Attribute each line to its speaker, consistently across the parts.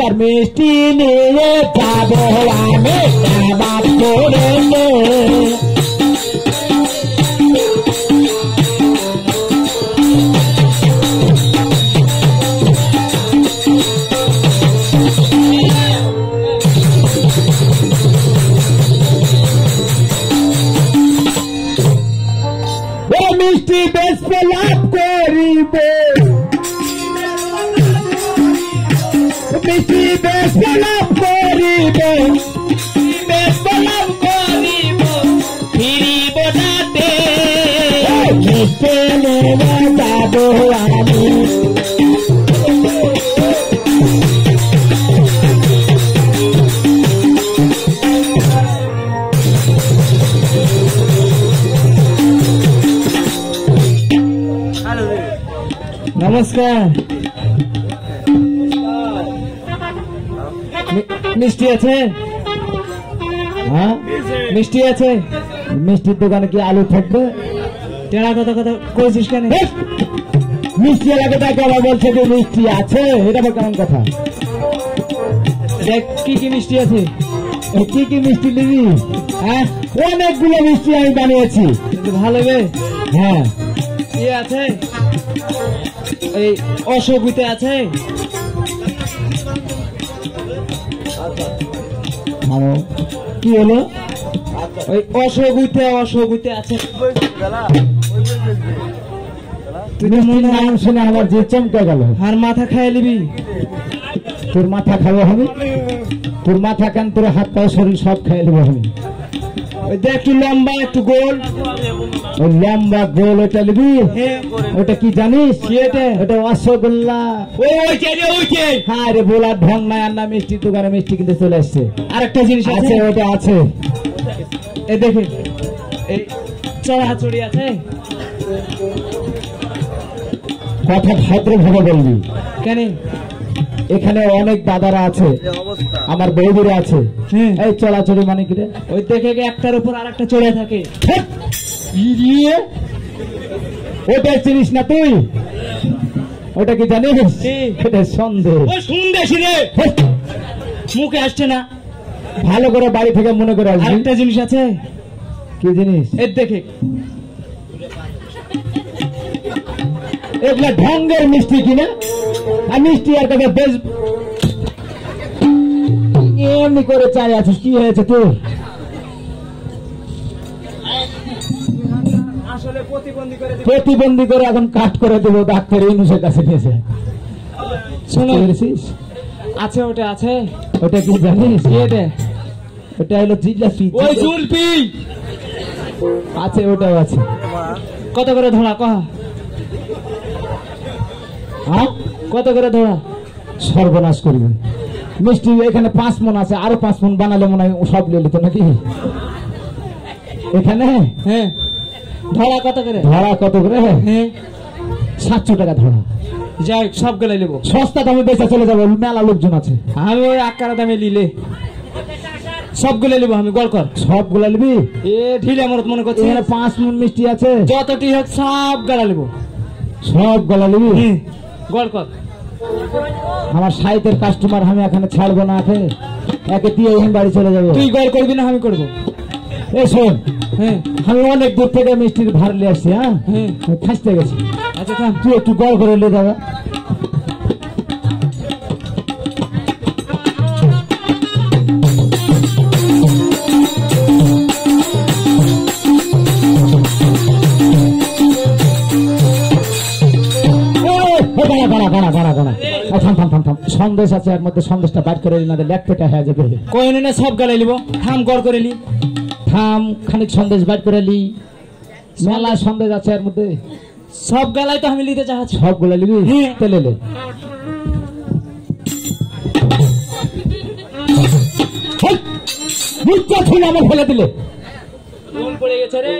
Speaker 1: এবার মিষ্টি নিয়ে যাবো আমি কাবাব করে মিষ্টি বেশ লাভ করিবে মিষ্টি বেশ লাভ করিবে বেশ লাভ করিব ফিরিব নাতে মিষ্টি নেওয়া যাবো আমি নমস্কার মিষ্টি আছে হ্যাঁ মিষ্টি আছে মিষ্টির দোকানে কি আলু থাকবে টেরা কথা কথা কইছিস কেন মিষ্টি এলাকা তাকে আবার বলছে যে মিষ্টি আছে এটা আবার কেমন কথা দেখ কি কি মিষ্টি আছে কি কি মিষ্টি নিবি হ্যাঁ অনেকগুলো মিষ্টি আমি বানিয়েছি ভালো হবে হ্যাঁ কি আছে এই অসুবিধা আছে কি হলো ওই অসুবিধা আছে তুই নাম শুনে আমার যে চমকে গেল আর মাথা খাই নিবি তোর মাথা খাবো আমি তোর মাথা কেন তোর হাত পা শরীর সব খাই নেবো আমি ওই দেখ একটু লম্বা একটু গোল ওই লম্বা গোল ওটা নিবি ওটা কি জানিস ওটা রসগোল্লা হ্যাঁ রে বলার ঢং নাই আর না মিষ্টি দোকানে মিষ্টি কিনতে চলে আসছে আরেকটা জিনিস আছে ওটা আছে এই দেখে এই চড়াচড়ি আছে কথা ভদ্রভাবে বলবি কেন এখানে অনেক দাদারা আছে আমার বৌদিরা আছে এই চলাচলি মানে কি রে ওই দেখে একটার উপর আর একটা চড়ে থাকে ওটা চিনিস না তুই ওটা কি জানিস এটা সন্দেহ মুখে আসছে না ভালো করে বাড়ি থেকে মনে করে আসবি একটা জিনিস আছে কি জিনিস এর দেখে এগুলা ঢঙ্গের মিষ্টি কিনা আর মিষ্টি আর কাছে বেশ এমনি করে চাই আছিস কি হয়েছে তুই প্রতিবন্ধী করে এখন কাট করে দেবো ডাক্তার ইনুসের কাছে নিয়েছে শুনেছিস আছে ওটা আছে ওটা কি জানিস ওটা হলো জিলাপি ওই জুলপি আছে ওটাও আছে কত করে ধরা কহ কত করে ধরা সর্বনাশ করবে মিষ্টি এখানে 5 মণ আছে আরো 5 মণ বানালে মনে হয় সব নিয়ে নিত নাকি এখানে হ্যাঁ ধরা কত করে 700 টাকা ধরা যাই সব গেলে নেবো সস্তা দামে বেচা চলে যাবো মেলা লোকজন আছে আমি ওই আকারা দামে নিলে সবগুলো নিবো আমি গড় কর সবগুলো নিবি এ ঢিলে আমার মনে করছি 5 মণ মিষ্টি আছে যতটি হোক সব গলা নেবো সব গলা নিবি গড় কর আমার সাইতের কাস্টমার আমি এখানে ছাড়বো না একে দিয়ে বাড়ি চলে যাবো তুই গড় করবি না আমি করবো এই শোন হ্যাঁ আমি অনেক দূর থেকে মিষ্টির ভার নিয়ে আসছি হ্যাঁ খাসতে গেছি আচ্ছা তুই একটু গড় করে নিয়ে দাদা সন্দেশ আছে এর মধ্যে সন্দেশটা বাইর করে নিলে লেটপেটা হয়ে যাবে কই না সব গালাই লিব থাম গড় করে লি থাম খানিক সন্দেশ বাইর করে লি মেলা সন্দেশ আছে এর মধ্যে সব গালাই তো আমি নিতে চাচ্ছি সব গুলা নিবি তেলে লে বুঝতে ছিল আমার ফেলে দিলে ঝোল পড়ে গেছে রে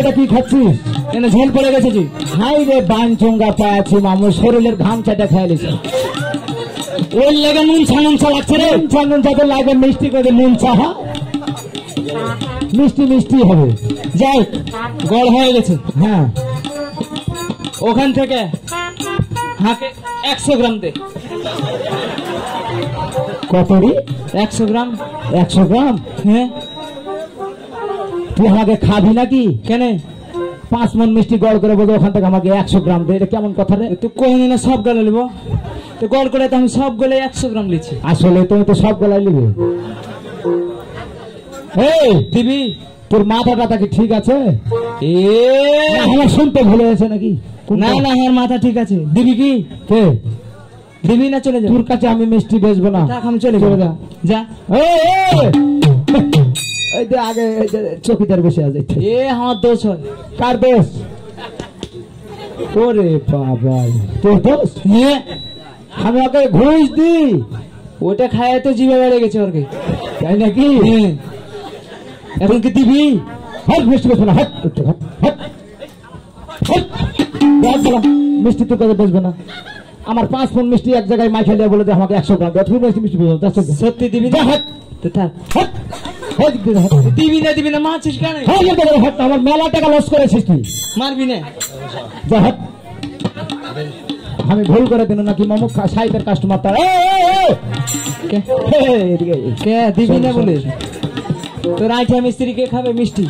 Speaker 1: এটা কি খাচ্ছিস এনে ঝোল পড়ে গেছে জি হাই রে বান চঙ্গা পাচ্ছি মামু শরীরের ঘাম চাটা খেয়ে নিছে ওই লেগে নুন ছানুনছা লাগছে রে ছানুনছা তো লাগে মিষ্টি করে নুন চা মিষ্টি মিষ্টি হবে যাই গড় হয়ে গেছে হ্যাঁ ওখান থেকে হাঁকে 100 গ্রাম দে।
Speaker 2: কত রে?
Speaker 1: 100 গ্রাম।
Speaker 2: 100 গ্রাম?
Speaker 1: হ্যাঁ।
Speaker 2: তুই আমাকে খাবি নাকি?
Speaker 1: কেন?
Speaker 2: 5 মন মিষ্টি গড় করে বলবো ওখান থেকে আমাকে 100 গ্রাম দে, এটা কেমন কথা রে?
Speaker 1: তুই কোন না সব গলে নিব, তো গড় করে তো আমি সব গলে 100 গ্রাম লিছি।
Speaker 2: আসলে তুমি তো সব গলাই নিবে। এই
Speaker 1: দিবি?
Speaker 2: তোর মাথাটা কি ঠিক আছে?
Speaker 1: এ
Speaker 2: আমার শুনতে ভুলে গেছে নাকি?
Speaker 1: না না, আমার মাথা ঠিক আছে। দিবি কি?
Speaker 2: কে
Speaker 1: দিবি না চলে যা।
Speaker 2: তোর কাছে আমি মিষ্টি বেচবো না।
Speaker 1: আমি চলে
Speaker 2: যা
Speaker 1: যা।
Speaker 2: এই যে আগে চকিদার বসে আছে।
Speaker 1: এ আমার দোষ হয়।
Speaker 2: কার দোষ? ওরে বাবা, তোর দোষ? আমি ওকে ঘুষ দি,
Speaker 1: ওটা খায় তো জিভে বেড়ে গেছে ওরকে,
Speaker 2: তাই নাকি?
Speaker 1: এখন কি দিবি?
Speaker 2: হট মিষ্টি বেচবো না, হট হট হট হট। মিষ্টি তোর কাছে বেচবে না। আমার 5 মন মিষ্টি এক জায়গায় মাইখা দিয়ে বলে যে আমাকে 100 গ্রাম তুই মিষ্টি বেচবো।
Speaker 1: সত্যি দিবি না? হট তো থাক।
Speaker 2: হট হট
Speaker 1: দিবি না? দিবি না মারছিস কেন?
Speaker 2: হট, আমার মেলা টাকা লস করেছিস তুই।
Speaker 1: মারবি না?
Speaker 2: যা হট। আমি ভুল করে দিন নাকি মামু সাইটের কাস্টমার তার।
Speaker 1: কে দিবি না বলে? তোর আইটা মিস্ত্রি কে খাবে মিষ্টি?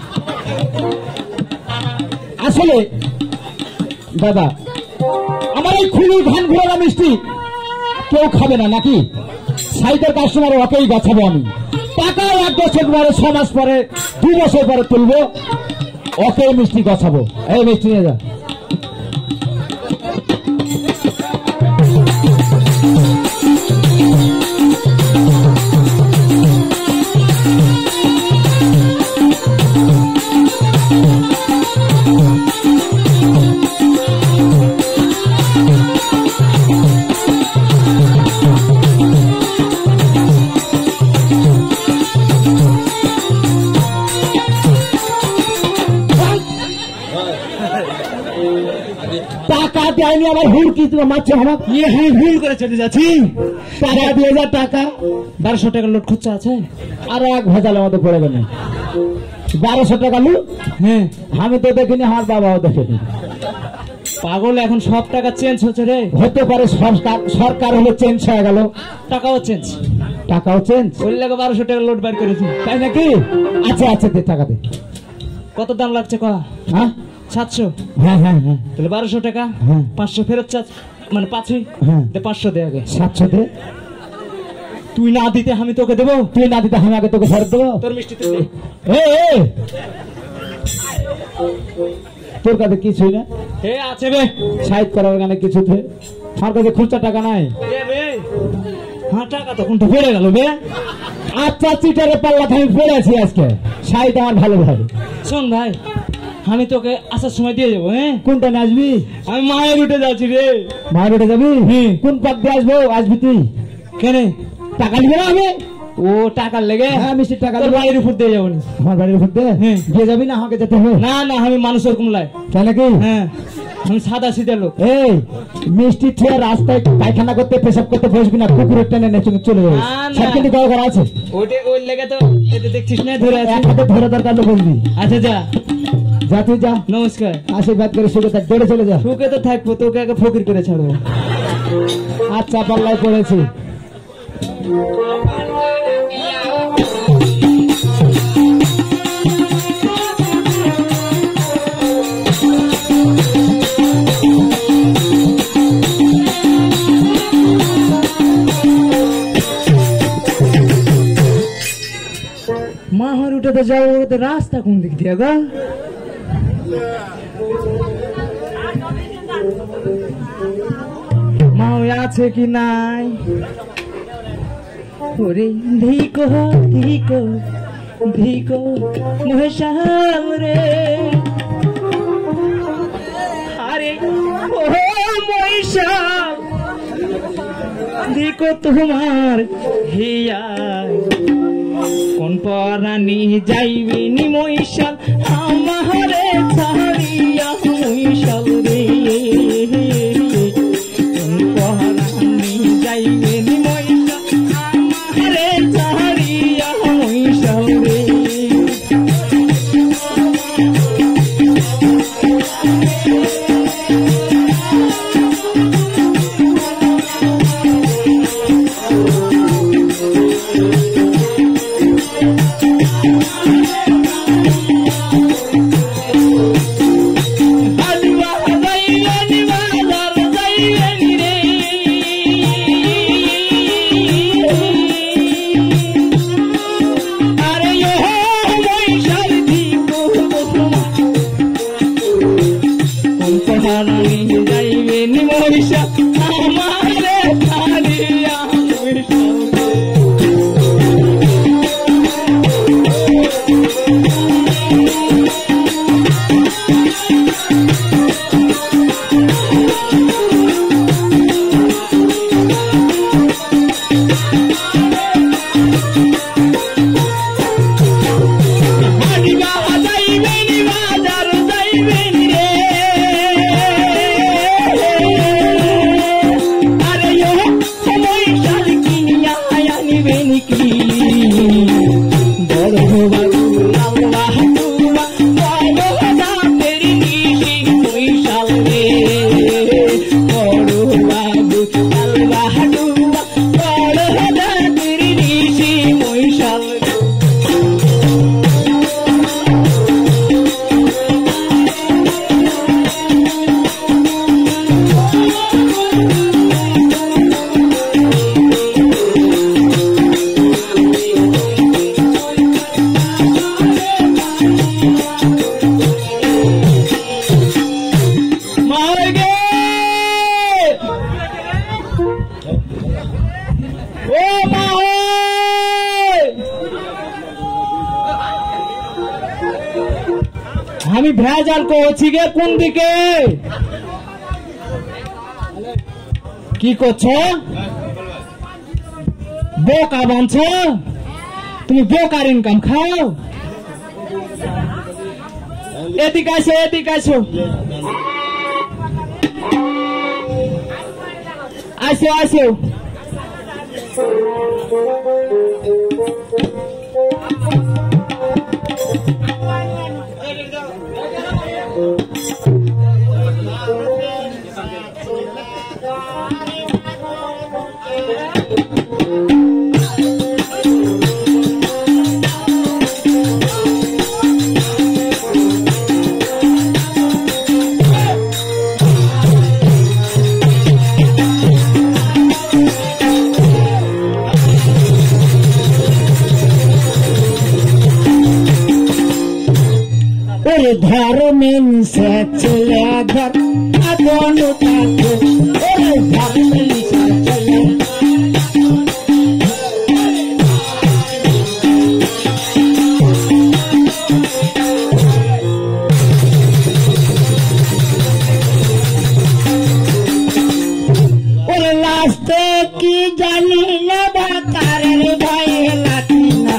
Speaker 2: আসলে দাদা, আমার এই খুলি ধান ঘোরা মিষ্টি কেউ খাবে না নাকি? সাইটের কাস্টমার ওকেই বাঁচাবো আমি। টাকা 1 বছর পরে, 6 মাস পরে, 2 বছর পরে তুলবো, ওকে মিষ্টি গছাবো। এই মিষ্টি নিয়ে যা। টাকা দেয়নি আমার হুড়কি, তুমি মারছো আমার।
Speaker 1: হ্যাঁ ভুল করে চলে যাচ্ছি।
Speaker 2: টাকা দিয়ে যা। টাকা
Speaker 1: 1200 টাকার লোট খরচা আছে।
Speaker 2: আর এক ভেজাল আমাদের পড়ে গেল। 1200 টাকা লু?
Speaker 1: হ্যাঁ,
Speaker 2: আমি তো দেখিনি, আমার বাবাও দেখেনি।
Speaker 1: পাগল, এখন সব টাকা চেঞ্জ হচ্ছে রে।
Speaker 2: হতে পারে সরকার হলে চেঞ্জ হয়ে গেল,
Speaker 1: টাকাও চেঞ্জ।
Speaker 2: টাকাও চেঞ্জ।
Speaker 1: ওই লাগে 1200 টাকার লোট বার করেছি।
Speaker 2: তাই নাকি? আচ্ছা আচ্ছা, দে টাকা দে।
Speaker 1: কত দাম লাগছে কয়া?
Speaker 2: হ্যাঁ
Speaker 1: 700।
Speaker 2: হ্যাঁ হ্যাঁ হ্যাঁ।
Speaker 1: তাহলে 1200 টাকা,
Speaker 2: হ্যাঁ।
Speaker 1: 500 ফেরত চাস, মানে 5ই।
Speaker 2: হ্যাঁ।
Speaker 1: 500 দে আগে।
Speaker 2: 700 দে।
Speaker 1: তুই না দিতে আমি তোকে দেবো?
Speaker 2: তুই না দিতে আমি আগে তোকে ফেরত দেবো।
Speaker 1: তোর মিষ্টিতে দে।
Speaker 2: তোর কাছে কিছুই না?
Speaker 1: হে আছে বে,
Speaker 2: সাইড করার গানে কিছুতে আমার কাছে খুচরা টাকা নাই।
Speaker 1: হ্যাঁ, টাকা তখন তো বেড়ে গেল বে।
Speaker 2: আচ্ছা, চিটারে পাল্লা আমি পড়েছি আজকে। সাইড আমার ভালো ভাই।
Speaker 1: শোন ভাই, আমি তোকে আসার সময় দিয়ে যাবো। হ্যাঁ,
Speaker 2: কোনটা নিয়ে আসবি?
Speaker 1: আমি মায়ের উঠে যাচ্ছি রে।
Speaker 2: মায়ের উঠে যাবি? কোন পাক দিয়ে আসবো? আসবি তুই?
Speaker 1: কেন?
Speaker 2: টাকা নিবে না আমি?
Speaker 1: ও টাকার লেগে?
Speaker 2: হ্যাঁ, মিষ্টির টাকা।
Speaker 1: তোর বাড়ির উপর দিয়ে যাবো।
Speaker 2: আমার বাড়ির উপর দিয়ে দিয়ে যাবি না? আমাকে যেতে হবে?
Speaker 1: না না, আমি মানুষের কুমলায়।
Speaker 2: তাই নাকি?
Speaker 1: হ্যাঁ, আমি সাদা সিধা লোক।
Speaker 2: এই মিষ্টি খেয়ে রাস্তায় পায়খানা করতে, পেশাব করতে বসবি না, কুকুরের টেনে নেচে চলে যাবে।
Speaker 1: না, না।
Speaker 2: সব কিন্তু করা আছে।
Speaker 1: ওইটা ওই লেগে তো এটা দেখছিস না, ধরে আছে।
Speaker 2: এক হাতে ধরে দরকার তো বলবি।
Speaker 1: আচ্ছা যা
Speaker 2: যা, তুই যা।
Speaker 1: নমস্কার।
Speaker 2: আশীর্বাদ করে সুখে থাক, দৌড়ে চলে যা।
Speaker 1: সুখে তো থাকবো, তোকে আগে ফকির করে ছাড়বো।
Speaker 2: আচ্ছা, পাল্লায় পড়েছি।
Speaker 1: মাহার উঠে তো যাবো, তো রাস্তা কোন দিক দিয়ে গো? মা আছে কি নাই? ওরে ধিকো ধিকো ধিকো মহেশাম রে, আরে ও মহেশাম ধিকো তোমার হিয়া, কোন পরানি যাইবি নি মহিষাল আমারে ছাড়িয়া মহিষাল রে, কোন পরানি যাইবি নি মহিষাল আমারে ছাড়িয়া মহিষাল রে। আমি ভেজাল করছি গে কোন দিকে কি করছো বোকা বানছো তুমি বোকার ইনকাম খাও এদিকে আসো আসো আসো
Speaker 2: धरो में से चले धर दोनों ताको धर में से चले और लास्टे की जानी न बता रे भाई लाटीना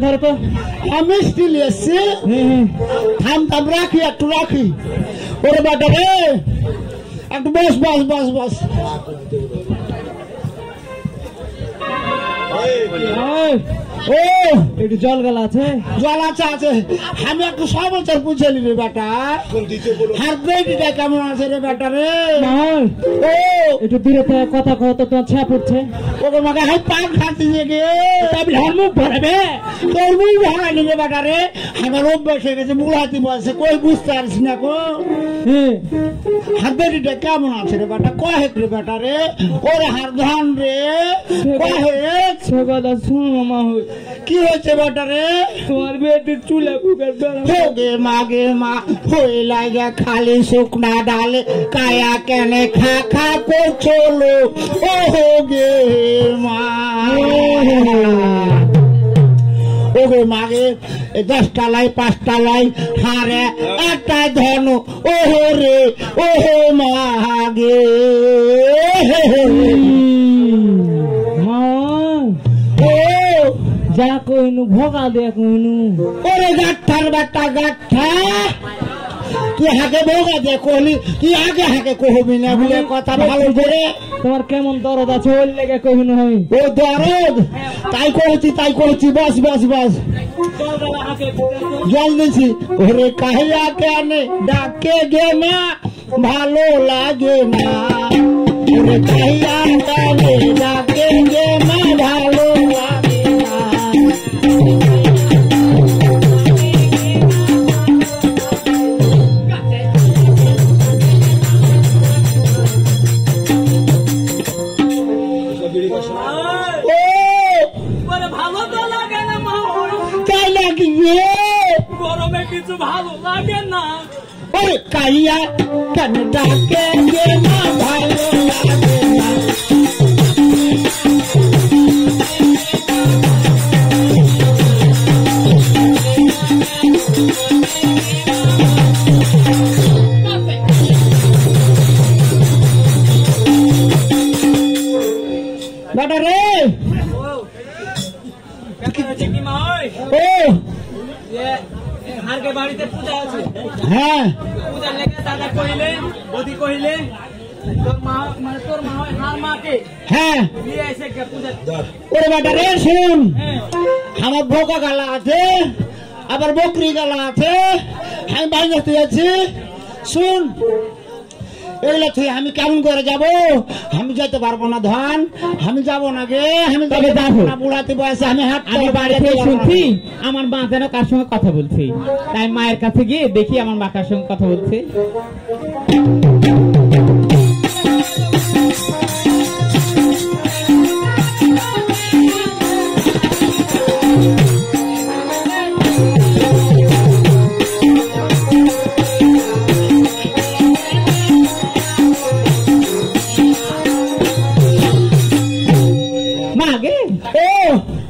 Speaker 2: धर तो मिष्टी लिये थाम थाम राखी एक राखी और बेटा रे एक बस बस बस बस ও একটু জল গলা আছে আমি একটু সমাচার বুঝে নিবি বেটা হার বেটিটা কেমন আছে রে বেটা রে ও একটু দূরে থেকে কথা কও তো তোমার ছাপ উঠছে ওকে মাকে হাই পান খাতে গে তবে হার মুখ ভরাবে তোর মুখ ভরা নিবে বেটা রে আমার অভ্যাস হয়ে গেছে মুলাতি বসে কই বুঝতে পারছিস না কো হার বেটিটা কেমন আছে রে বেটা কয় রে বেটা রে ওরে হার ধান রে কয় সেগদা সুমা কি হয়েছে বেটা রে তোমার বেটির চুলে বুকের বেড়া মাগে মা হয়ে লাগে খালি শুকনা ডালে কায়া কেনে খা খা করছো লো ও গে মা ওগো মাগে 10টা লাই 5টা লাই হারে একটা ধন ওহো রে ওহো মাগে যা কইনু ভোগা দে কইনু ওরে গাঠার বাটা গাঠা তুই হাকে ভোগা দে কইলি তুই আগে হাকে কহবি না বলে কথা ভালো করে তোমার কেমন দরদ আছে ওই লেগে কইনু হই ও দরদ তাই কইছি বস বস বস জল দিছি ওরে কাহিয়া কেনে ডাকে গে না ভালো লাগে না ওরে কাহিয়া কেনে ডাকে গে না ভালো লাগে না গরমে কিছু ভালো লাগে না ওরে কাইয়া কেন ডাকে গে না ভালো লাগে না
Speaker 1: আরকে বাড়িতে পূজা আছে।
Speaker 2: হ্যাঁ
Speaker 1: পূজার লেগে দাদা কইলে বদি কইলে তোর মা মানে তোর মা হার মাকে
Speaker 2: হ্যাঁ
Speaker 1: নিয়ে এসে পূজা।
Speaker 2: ওরে বেটা রে শুন,
Speaker 1: হ্যাঁ
Speaker 2: আমার বোকা গালা আছে, আবার বকরি গালা আছে, আমি বাইরে আছি। শুন, এগুলো তুই আমি কেমন করে যাব? আমি যেতে পারবো না ধন, আমি যাব না গে, আমি বুড়াতে বয়সে আমি
Speaker 3: আমি বাড়ি থেকে শুনছি আমার মা যেন কার সঙ্গে কথা বলছে, তাই মায়ের কাছে গিয়ে দেখি আমার মা কার সঙ্গে কথা বলছে।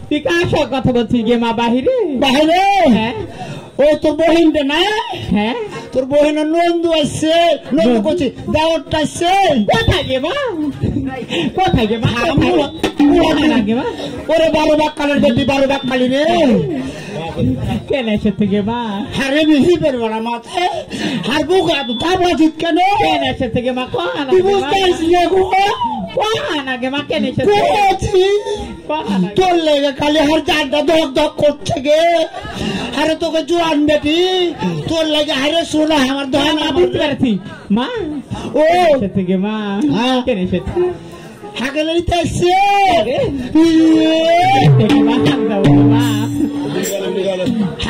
Speaker 3: তুই কার সঙ্গে কথা বলছিস গে মা? বাহিরে
Speaker 2: বাহিরে?
Speaker 3: হ্যাঁ।
Speaker 2: ও তোর বহিনটা না?
Speaker 3: হ্যাঁ।
Speaker 2: তোর বহিনের নন্দু আসছে, নন্দু করছি দেওয়ারটা আসছে।
Speaker 3: কোথায় গে মা? কোথায় গে মা? গে মা?
Speaker 2: ওরে 12 বাক্কালের বেটি, 12 বাক্কালি রে।
Speaker 3: কেন এসেছে গে মা?
Speaker 2: হারে মিহি বেরবো না মাথায়, হার বুকা তো তাবলা জিত কেন?
Speaker 3: কেন এসেছে গে মা? কোন
Speaker 2: তুই বুঝতে পারছিস না গো?
Speaker 3: কোন গে মা? কেন এসেছে?
Speaker 2: তোর লেগে খালি হার চারটা ধক ধক করছে গে। আরে তোকে জোয়ান বেটি, তোর লেগে হারে শোনা আমার ধন।
Speaker 3: বুঝতে পেরেছি মা।
Speaker 2: ও
Speaker 3: এসেছে গে মা? কেন এসেছে?
Speaker 2: হাগে লইতে আসছে।
Speaker 3: মা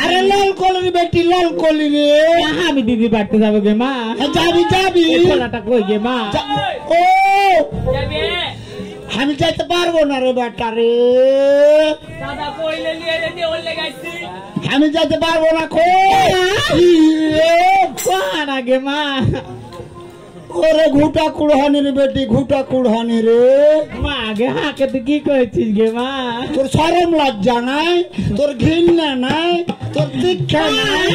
Speaker 2: আরে লাল কলি বেটি, লাল কলি রে।
Speaker 3: আমি দিদি বাড়তে যাবো গে মা।
Speaker 2: যাবি যাবি?
Speaker 3: খোলাটা কই গে মা?
Speaker 2: ও আমি যাইতে পারবো না রে বেটা রে,
Speaker 1: দাদা কইলে নিয়ে যেতে ওর লেগাইছি।
Speaker 2: আমি যাইতে পারবো না।
Speaker 3: কোন গে মা?
Speaker 2: ওরে ঘুটা কুড়হানি রে বেটি, ঘুটা কুড়হানি রে।
Speaker 3: মা গে হাকে তুই কি করেছিস গে মা?
Speaker 2: তোর শরম লজ্জা নাই, তোর ঘৃণা নাই, তোর দীক্ষা নাই।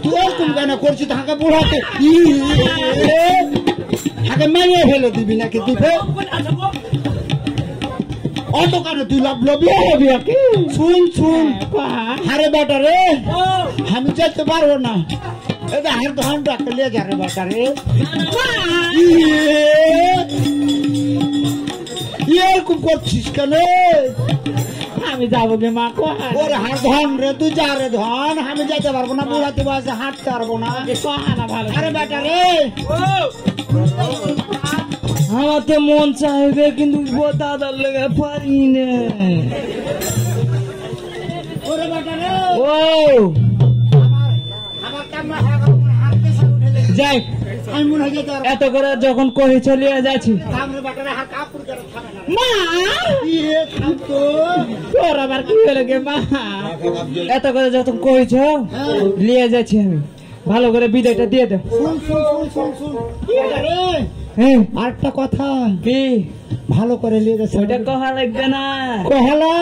Speaker 2: তুই ওরকম কেন করছিস? হাঁকে বুড়াতে হাঁকে মেরে ফেলে দিবি নাকি? তুই অত কেন তুই লাভ লবি? শুন শুন, হারে বেটা রে, আমি যেতে পারবো না। এটা হার ধন রাখতে লিয়ে যা রে বেটা রে। এরকম করছিস কেন?
Speaker 3: আমি যাবো গে মা।
Speaker 2: ওর হার ধন রে, তুই যা রে ধন, আমি যেতে পারবো না। বুড়াতে বয়সে হাঁটতে পারবো না।
Speaker 3: ভালো
Speaker 2: আরে বেটা রে,
Speaker 1: আমার তো মন চাইবে কিন্তু দাদার লেগে পারি না।
Speaker 2: ওরে বেটা রে,
Speaker 1: ও
Speaker 2: আমার কামড়া হাঁটতে
Speaker 1: যাই,
Speaker 2: আমি মনে হয় যেতে পারবো।
Speaker 1: এত করে যখন কহে চলিয়ে যাচ্ছি
Speaker 2: কামড়ে বেটা রে, হার কাপড় করে খাবে না।
Speaker 3: মা
Speaker 2: থামতো।
Speaker 3: তোর আবার কি হলো গে মা?
Speaker 1: এত করে যখন কইছ নিয়ে যাচ্ছি আমি, ভালো করে বিদায়টা দিয়ে দাও।
Speaker 2: শুন শুন শুন শুন শুন বেটা রে,
Speaker 1: হ্যাঁ
Speaker 2: আরেকটা কথা,
Speaker 1: কি?
Speaker 2: ভালো করে নিয়ে যাচ্ছে।
Speaker 1: ওইটা কহা লাগবে না,
Speaker 2: কহলা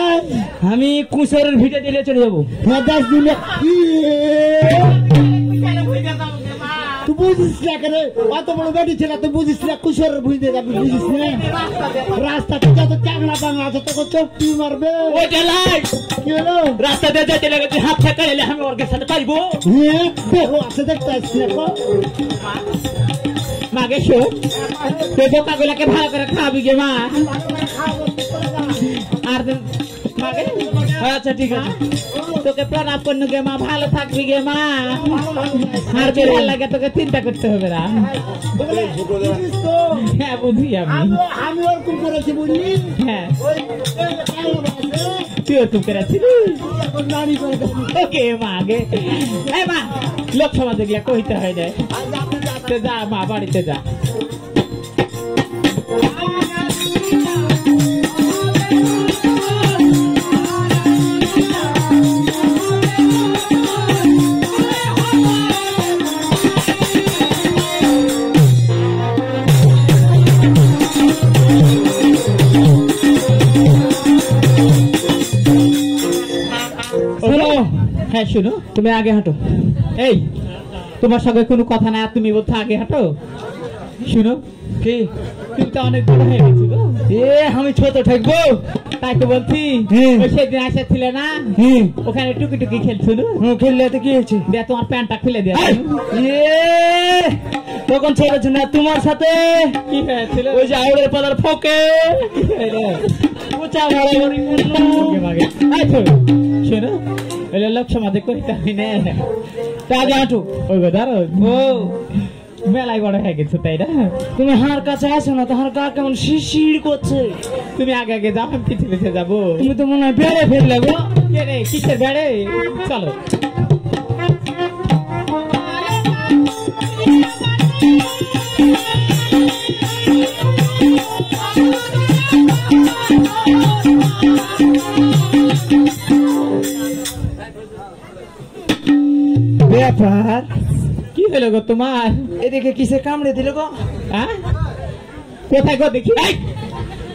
Speaker 1: আমি কুশরের ভিটে দিলে চলে যাবো।
Speaker 2: মেজাজ দিলে তুই বুঝিস না কেন? অত বড় বেটি ছিল, তুই বুঝিস না? কুশরের ভুঁজতে যাবি, বুঝিস না? রাস্তাতে যত চাংলা বাংলা আছে তোকে চোখটি মারবে।
Speaker 1: ওইটা লাই
Speaker 2: কি হলো?
Speaker 1: রাস্তা দিয়ে যেতে লাগে তুই হাত ঠেকা এলে আমি ওর সাথে পারবো।
Speaker 2: হ্যাঁ দেখো আছে, দেখতে আসছি না।
Speaker 3: মাগে শো তুই বোকা গুলাকে ভালো করে খাবি গে মা। আর মাগে
Speaker 1: আচ্ছা ঠিক আছে,
Speaker 3: তোকে প্রণাম করনু গে মা, ভালো থাকবি গে মা। আর বেড়ার লাগে তোকে চিন্তা করতে হবে না। হ্যাঁ বুঝি আমি,
Speaker 2: আমি ওরকম করেছি বুঝলি?
Speaker 3: হ্যাঁ
Speaker 2: তুই
Speaker 3: তুই ওরকম করেছিলি।
Speaker 2: নারী করে
Speaker 3: ওকে মাগে এ মা, লোক সমাজ এগুলা কইতে হয় না। যা মা, বাড়িতে যা। হ্যাঁ শুনো, তুমি আগে হাঁটো। এই তোমার সঙ্গে কোনো কথা নাই, তুমি বলছো আগে হাঁটো। শুনো
Speaker 1: কি
Speaker 3: তুমি তো অনেক বড় হয়ে গেছো গো।
Speaker 1: এ আমি ছোট থাকবো
Speaker 3: তাই তো বলছি
Speaker 1: হ্যাঁ।
Speaker 3: ওই সেদিন আসছিলে না
Speaker 1: হ্যাঁ
Speaker 3: ওখানে টুকি টুকি খেলছো না?
Speaker 1: খেললে তো কি হয়েছে
Speaker 3: দিয়ে তোমার প্যান্টটা খুলে দিয়ে
Speaker 1: এ তখন ছোট ছিল না তোমার সাথে
Speaker 3: কি হয়েছিল?
Speaker 1: ওই যে আউড়ের পালার ফকে পোচা মারামারি করলো।
Speaker 3: শোনো ওই লোক সমাজে কইতে হয় না
Speaker 1: তা আগে হাঁটু
Speaker 3: ওই গো দাঁড়ো
Speaker 1: ও
Speaker 3: মেলায় বড় হয়ে গেছো তাই না?
Speaker 1: তুমি হার কাছে আসো না তোমার গা কেমন শিরশির করছে
Speaker 3: তুমি আগে আগে যাও আমি পিছিয়ে পিছিয়ে যাবো।
Speaker 1: তুমি তো মনে হয় বেড়ে ফেললে গো
Speaker 3: কে রে কিসের বেড়ে? চলো
Speaker 1: ব্যাপার
Speaker 3: কি হলো গো তোমার?
Speaker 1: এদিকে কিসে কামড়ে দিল গো
Speaker 3: হ্যাঁ কোথায় গো দেখি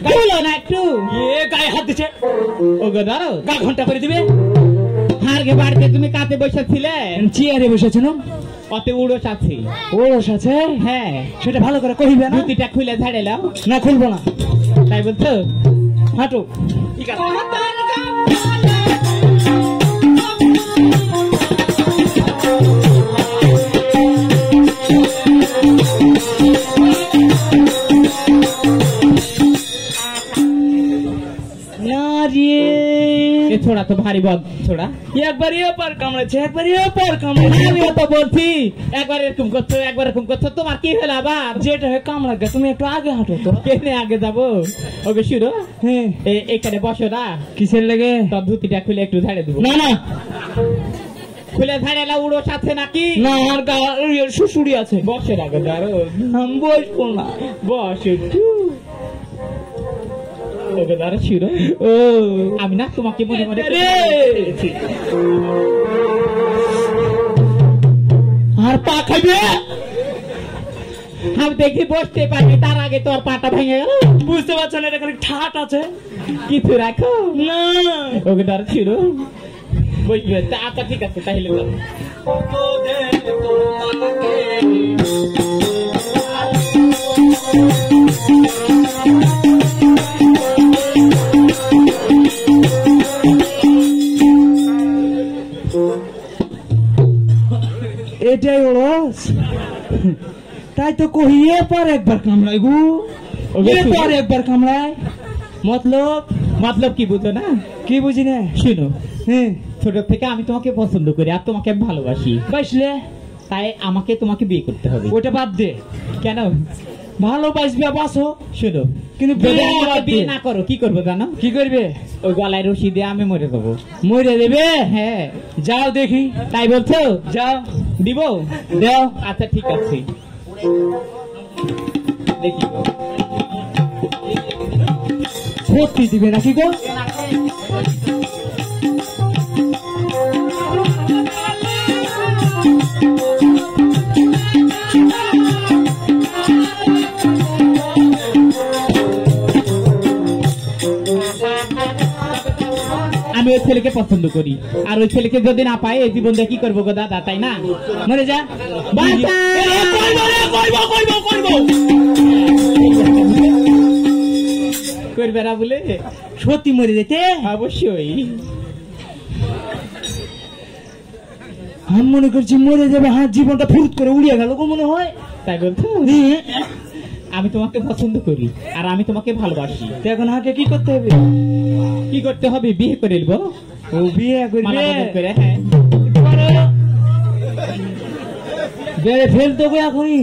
Speaker 3: বলো না একটু।
Speaker 1: এ গায়ে হাত দিচ্ছে
Speaker 3: ও গো দাঁড়ো
Speaker 1: গা ঘন্টা করে দিবে
Speaker 3: হারগে বাড়িতে তুমি কাতে বসেছিলে
Speaker 1: চেয়ারে বসেছে না
Speaker 3: অতে উড়োস আছে।
Speaker 1: ওরস আছে
Speaker 3: হ্যাঁ
Speaker 1: সেটা ভালো করে কহিবে না
Speaker 3: ধুতিটা খুলে ঝাড়েলাম
Speaker 1: না খুলবো না
Speaker 3: তাই বলছো?
Speaker 1: হাঁটু
Speaker 3: এ ছোড়া তো ভারী বদ ছোড়া।
Speaker 1: একবার এ পার কামড়েছে একবার এ পার কামড়েছে
Speaker 3: আমিও তো বলছি একবার এরকম করছো একবার এরকম করছো তোমার কি হলো আবার?
Speaker 1: যেটা হয় কামড়া গে তুমি একটু আগে হাঁটো তো
Speaker 3: কেনে আগে যাবো? ওকে শুরু
Speaker 1: হ্যাঁ
Speaker 3: এখানে বসো না
Speaker 1: কিসের লেগে
Speaker 3: তোর ধুতিটা খুলে একটু ঝাড়ে দেবো।
Speaker 1: না না
Speaker 3: খুলে ঝাড়েলা উড়ো সাথে নাকি?
Speaker 1: না আর গা শুশুড়ি আছে
Speaker 3: বসে রাখো দাঁড়ো
Speaker 1: আমি বসবো না
Speaker 3: বস একটু। ওকে দাঁড়ো শুরু
Speaker 1: ও
Speaker 3: আমি না তোমাকে মনে মনে
Speaker 1: রে। আর পা খাইবে
Speaker 3: আমি দেখি বসতে পারি তার আগে তোর পাটা ভেঙে গেল।
Speaker 1: বুঝতে পারছো না এখানে ঠাট আছে
Speaker 3: কিছু রাখো
Speaker 1: না
Speaker 3: ওকে দাঁড়ো শুরু বুঝবে আচ্ছা ঠিক আছে তাহলে বলো।
Speaker 1: এটাই ওরস তাই তো কহি এরপর একবার কামড়াই গু এরপর একবার কামড়ায় মতলব
Speaker 3: মতলব কি বুঝো না?
Speaker 1: কি বুঝি না
Speaker 3: শুনো
Speaker 1: হ্যাঁ
Speaker 3: ছোট থেকে আমি তোমাকে পছন্দ করি আর তোমাকে আমি ভালোবাসি
Speaker 1: বাসলে
Speaker 3: তাই আমাকে তোমাকে বিয়ে করতে হবে।
Speaker 1: ওটা বাদ দে
Speaker 3: কেন?
Speaker 1: ভালোবাসবে বাসো
Speaker 3: শুনো
Speaker 1: কিন্তু
Speaker 3: যদি
Speaker 1: বিয়ে
Speaker 3: আমাকে
Speaker 1: বাদ
Speaker 3: বিয়ে
Speaker 1: দে।
Speaker 3: না করো কি করবো জানো?
Speaker 1: কি করবে
Speaker 3: ওই গলায় রশি দিয়ে আমি মরে যাবো।
Speaker 1: মরে দেবে
Speaker 3: হ্যাঁ
Speaker 1: যাও দেখি
Speaker 3: তাই বলছো?
Speaker 1: যাও
Speaker 3: দিব
Speaker 1: দাও
Speaker 3: আচ্ছা ঠিক আছে দেখি
Speaker 1: সত্যি দিবে নাকি গো
Speaker 3: আমি ওই ছেলেকে পছন্দ করি আর ওই ছেলেকে যদি না পাই এই জীবনটা কি করবো গো দাদা তাই না?
Speaker 1: মরে যা
Speaker 3: বাঁচা! করবে না বলে
Speaker 1: সত্যি মরে যেতে
Speaker 3: অবশ্যই
Speaker 1: আমি মনে করছি মরে যাবে হাত জীবনটা ফুরুত করে উড়িয়ে গেল গো মনে হয়
Speaker 3: তাই বলছো? আমি তোমাকে পছন্দ করি আর আমি তোমাকে ভালোবাসি।
Speaker 1: তো এখন হাকে কি করতে হবে
Speaker 3: কি করতে হবে? বিয়ে করে নেবো
Speaker 1: ও বিয়ে
Speaker 3: মালা
Speaker 1: করবে
Speaker 3: বদল করে। হ্যাঁ
Speaker 1: বেড়ে ফেলতো গো এখনই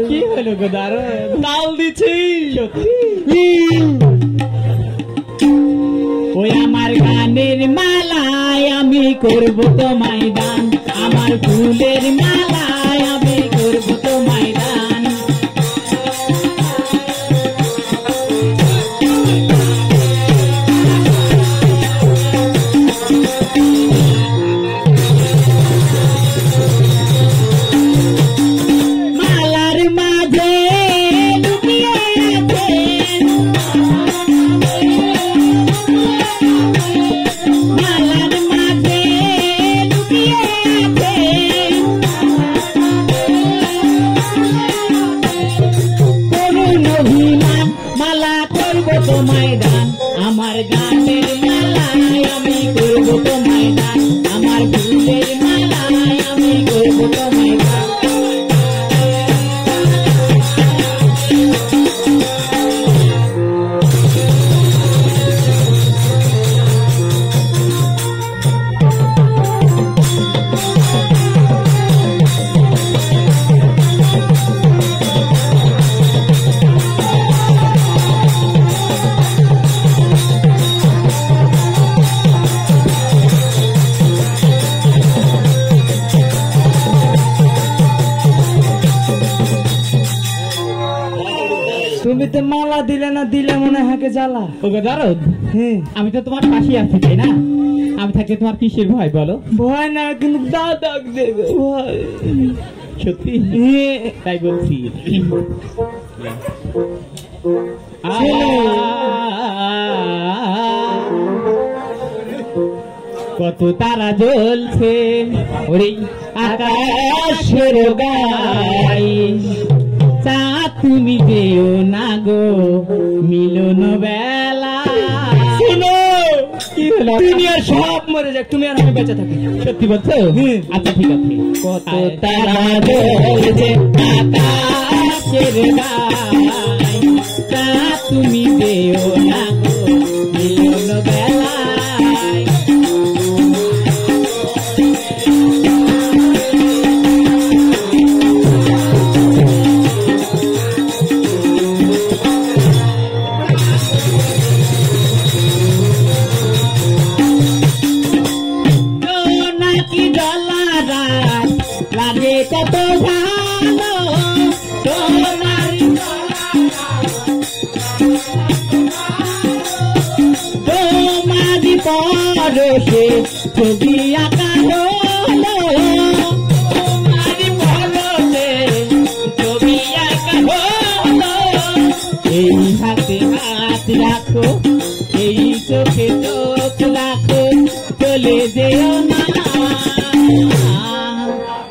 Speaker 3: কি হলো গো দাঁড়ো
Speaker 1: তাল দিচ্ছি
Speaker 3: সত্যি ওই আমার গানের মালায় আমি করবো তোমায় দান আমার ফুলের মালায় আমি করবো তোমায় দান মালার মাঝে লুকিয়ে আছে মালার মাঝে লুকিয়ে আমার গানের মালায় আমি করব তোমায় দান আমার ফুলের মালায় আমি করব তোমায় দান
Speaker 1: তুমি তো মালা দিলে না দিলে মনে হাকে জ্বালা
Speaker 3: ওগো দরদ
Speaker 1: হ্যাঁ
Speaker 3: আমি তো তোমার পাশে আছি তাই না আমি থাকলে তোমার কিসের ভয় বলো
Speaker 1: ভয় না কিন্তু দাদা দেবে ভয়
Speaker 3: সত্যি
Speaker 1: হ্যাঁ
Speaker 3: তাই বলছি কত তারা জ্বলছে ওরে আকাশের গায়ে চাঁদ তুমি যেও না গো মিলন বেলা
Speaker 1: শোনো
Speaker 3: কি হলো
Speaker 1: দুনিয়ার সব মরে যাক তুমি আর আমি বেঁচে থাকি
Speaker 3: সত্যি বলছো
Speaker 1: হ্যাঁ।
Speaker 3: আচ্ছা ঠিক আছে
Speaker 1: কত
Speaker 3: তারা জ্বলছে আকাশের গায়ে চাঁদ তুমি যেও না গো মিলন বেলায় নাকি ডলারা লাগে কত ভালো সোনার তোমারি পরশে ছবি আঁকা হলো তোমারি পরশে ছবি আঁকা হলো এই হাতে হাত রাখো এই চোখে চোখ রাখো চলে যেও না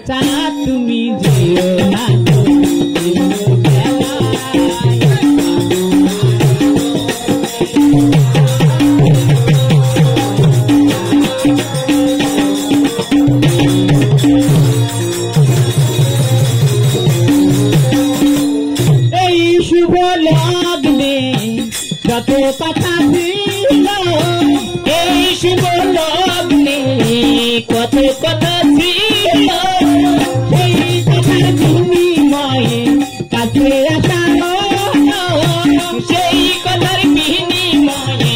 Speaker 3: চাঁদ তুমি যেও না গো দিনের বেলায়। এই শুভ লগ্নে যত কথা ছিল এই শুভ লগ্নে কত কথা ছিল সেই কথার বিনিময়ে কাছে আসা হলো সেই কথার বিনিময়ে